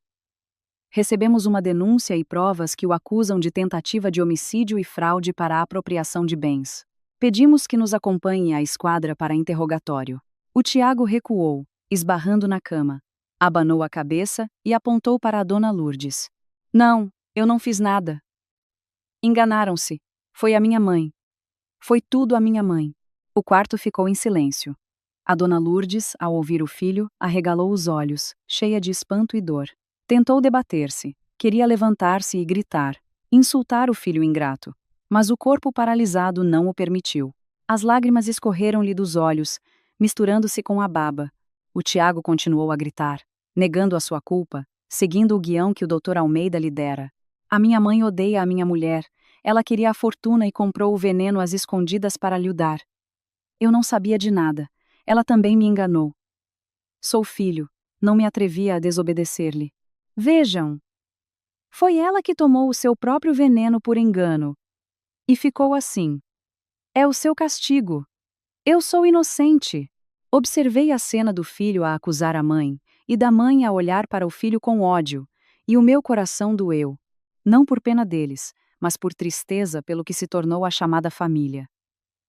Recebemos uma denúncia e provas que o acusam de tentativa de homicídio e fraude para a apropriação de bens. Pedimos que nos acompanhe à esquadra para interrogatório. O Tiago recuou, esbarrando na cama. Abanou a cabeça e apontou para a Dona Lourdes. Não, eu não fiz nada. Enganaram-se. Foi a minha mãe. Foi tudo a minha mãe. O quarto ficou em silêncio. A Dona Lourdes, ao ouvir o filho, arregalou os olhos, cheia de espanto e dor. Tentou debater-se, queria levantar-se e gritar, insultar o filho ingrato, mas o corpo paralisado não o permitiu. As lágrimas escorreram-lhe dos olhos, misturando-se com a baba. O Tiago continuou a gritar, negando a sua culpa, seguindo o guião que o Dr. Almeida lhe dera. A minha mãe odeia a minha mulher, ela queria a fortuna e comprou o veneno às escondidas para lhe dar. Eu não sabia de nada, ela também me enganou. Sou filho, não me atrevia a desobedecer-lhe. Vejam! Foi ela que tomou o seu próprio veneno por engano. E ficou assim. É o seu castigo. Eu sou inocente. Observei a cena do filho a acusar a mãe, e da mãe a olhar para o filho com ódio, e o meu coração doeu. Não por pena deles, mas por tristeza pelo que se tornou a chamada família.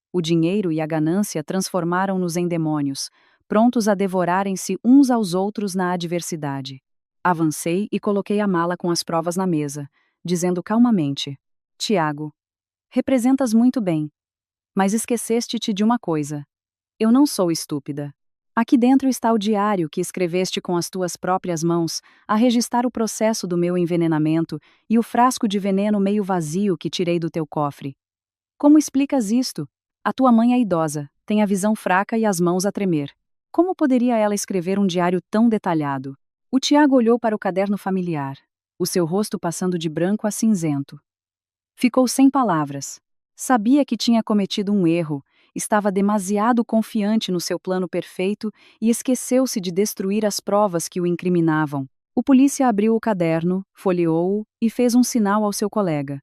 O dinheiro e a ganância transformaram-nos em demônios, prontos a devorarem-se uns aos outros na adversidade. Avancei e coloquei a mala com as provas na mesa, dizendo calmamente: Tiago, representas muito bem, mas esqueceste-te de uma coisa. Eu não sou estúpida. Aqui dentro está o diário que escreveste com as tuas próprias mãos, a registrar o processo do meu envenenamento e o frasco de veneno meio vazio que tirei do teu cofre. Como explicas isto? A tua mãe é idosa, tem a visão fraca e as mãos a tremer. Como poderia ela escrever um diário tão detalhado? O Tiago olhou para o caderno familiar, o seu rosto passando de branco a cinzento. Ficou sem palavras. Sabia que tinha cometido um erro, estava demasiado confiante no seu plano perfeito e esqueceu-se de destruir as provas que o incriminavam. O polícia abriu o caderno, folheou-o e fez um sinal ao seu colega.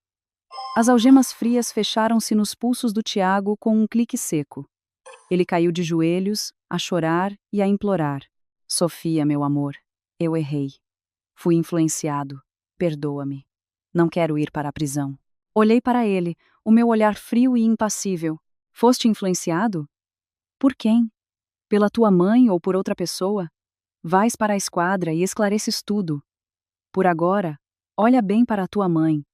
As algemas frias fecharam-se nos pulsos do Tiago com um clique seco. Ele caiu de joelhos, a chorar e a implorar. Sofia, meu amor, eu errei. Fui influenciado. Perdoa-me. Não quero ir para a prisão. Olhei para ele, o meu olhar frio e impassível. Foste influenciado? Por quem? Pela tua mãe ou por outra pessoa? Vais para a esquadra e esclareces tudo. Por agora, olha bem para a tua mãe.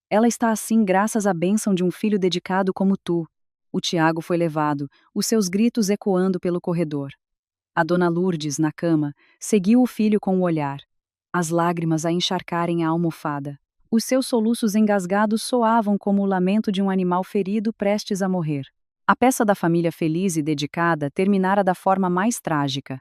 Ela está assim graças à bênção de um filho dedicado como tu. O Tiago foi levado, os seus gritos ecoando pelo corredor. A dona Lourdes, na cama, seguiu o filho com o olhar, as lágrimas a encharcarem a almofada. Os seus soluços engasgados soavam como o lamento de um animal ferido prestes a morrer. A peça da família feliz e dedicada terminara da forma mais trágica.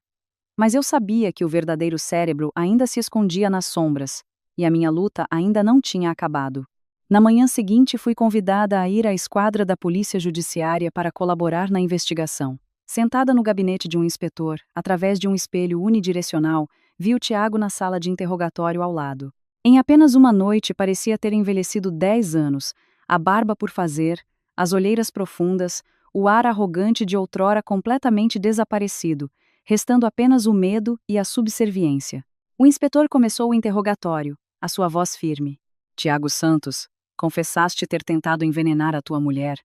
Mas eu sabia que o verdadeiro cérebro ainda se escondia nas sombras, e a minha luta ainda não tinha acabado. Na manhã seguinte, fui convidada a ir à esquadra da Polícia Judiciária para colaborar na investigação. Sentada no gabinete de um inspetor, através de um espelho unidirecional, vi o Tiago na sala de interrogatório ao lado. Em apenas uma noite parecia ter envelhecido 10 anos, a barba por fazer, as olheiras profundas, o ar arrogante de outrora completamente desaparecido, restando apenas o medo e a subserviência. O inspetor começou o interrogatório, a sua voz firme. Tiago Santos, confessaste ter tentado envenenar a tua mulher.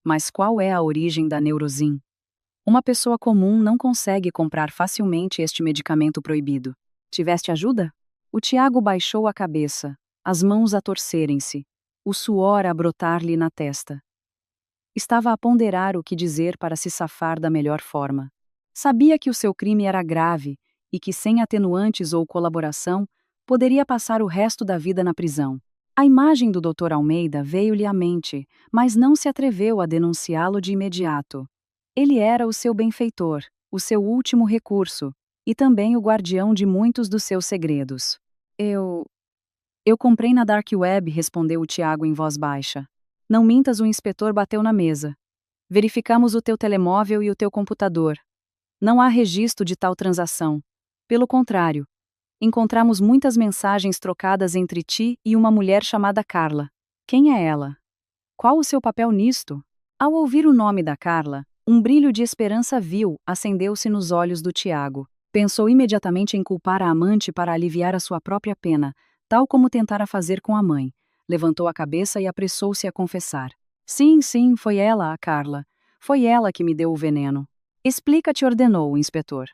Mas qual é a origem da Neurosin? Uma pessoa comum não consegue comprar facilmente este medicamento proibido. Tiveste ajuda? O Tiago baixou a cabeça, as mãos a torcerem-se, o suor a brotar-lhe na testa. Estava a ponderar o que dizer para se safar da melhor forma. Sabia que o seu crime era grave e que, sem atenuantes ou colaboração, poderia passar o resto da vida na prisão. A imagem do Dr. Almeida veio-lhe à mente, mas não se atreveu a denunciá-lo de imediato. Ele era o seu benfeitor, o seu último recurso, e também o guardião de muitos dos seus segredos. Eu comprei na Dark Web, respondeu o Tiago em voz baixa. Não mintas, o inspetor bateu na mesa. Verificamos o teu telemóvel e o teu computador. Não há registro de tal transação. Pelo contrário, encontramos muitas mensagens trocadas entre ti e uma mulher chamada Carla. Quem é ela? Qual o seu papel nisto? Ao ouvir o nome da Carla, um brilho de esperança vil acendeu-se nos olhos do Tiago. Pensou imediatamente em culpar a amante para aliviar a sua própria pena, tal como tentara fazer com a mãe. Levantou a cabeça e apressou-se a confessar. Sim, foi ela, a Carla. Foi ela que me deu o veneno. Explica-te, ordenou o inspetor.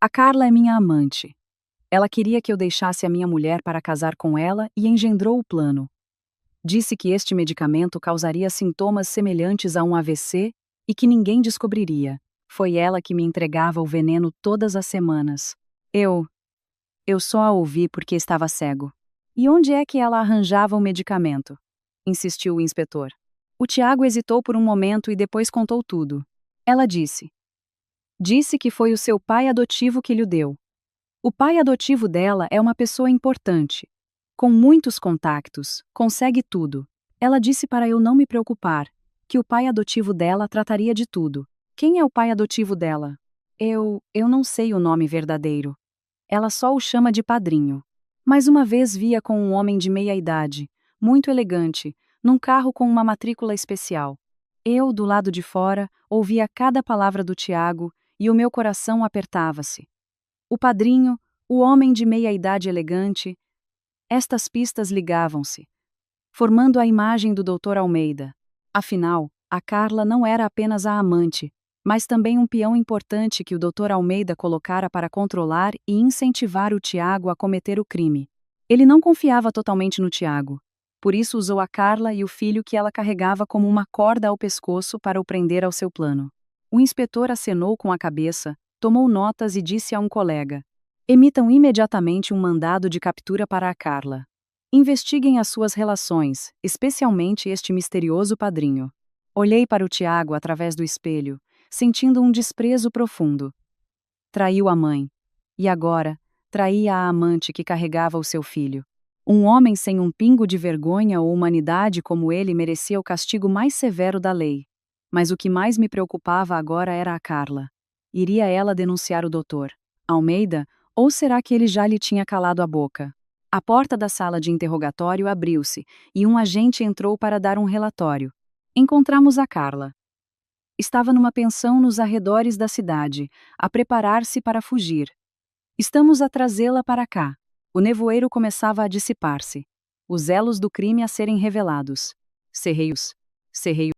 A Carla é minha amante. Ela queria que eu deixasse a minha mulher para casar com ela e engendrou o plano. Disse que este medicamento causaria sintomas semelhantes a um AVC e que ninguém descobriria. Foi ela que me entregava o veneno todas as semanas. Eu só a ouvi porque estava cego. E onde é que ela arranjava o medicamento? Insistiu o inspetor. O Tiago hesitou por um momento e depois contou tudo. Ela disse que foi o seu pai adotivo que lhe deu. O pai adotivo dela é uma pessoa importante. Com muitos contactos, consegue tudo. Ela disse para eu não me preocupar, que o pai adotivo dela trataria de tudo. Quem é o pai adotivo dela? Eu não sei o nome verdadeiro. Ela só o chama de padrinho. Mas uma vez via com um homem de meia idade, muito elegante, num carro com uma matrícula especial. Eu, do lado de fora, ouvia cada palavra do Tiago e o meu coração apertava-se. O padrinho, o homem de meia idade elegante, estas pistas ligavam-se, formando a imagem do Dr. Almeida. Afinal, a Carla não era apenas a amante, mas também um peão importante que o Dr. Almeida colocara para controlar e incentivar o Tiago a cometer o crime. Ele não confiava totalmente no Tiago. Por isso usou a Carla e o filho que ela carregava como uma corda ao pescoço para o prender ao seu plano. O inspetor acenou com a cabeça, tomou notas e disse a um colega: emitam imediatamente um mandado de captura para a Carla. Investiguem as suas relações, especialmente este misterioso padrinho. Olhei para o Tiago através do espelho, sentindo um desprezo profundo. Traiu a mãe. E agora, traía a amante que carregava o seu filho. Um homem sem um pingo de vergonha ou humanidade como ele merecia o castigo mais severo da lei. Mas o que mais me preocupava agora era a Carla. Iria ela denunciar o doutor Almeida, ou será que ele já lhe tinha calado a boca? A porta da sala de interrogatório abriu-se, e um agente entrou para dar um relatório. Encontramos a Carla. Estava numa pensão nos arredores da cidade, a preparar-se para fugir. Estamos a trazê-la para cá. O nevoeiro começava a dissipar-se. Os elos do crime a serem revelados. Cerrei os. Cerrei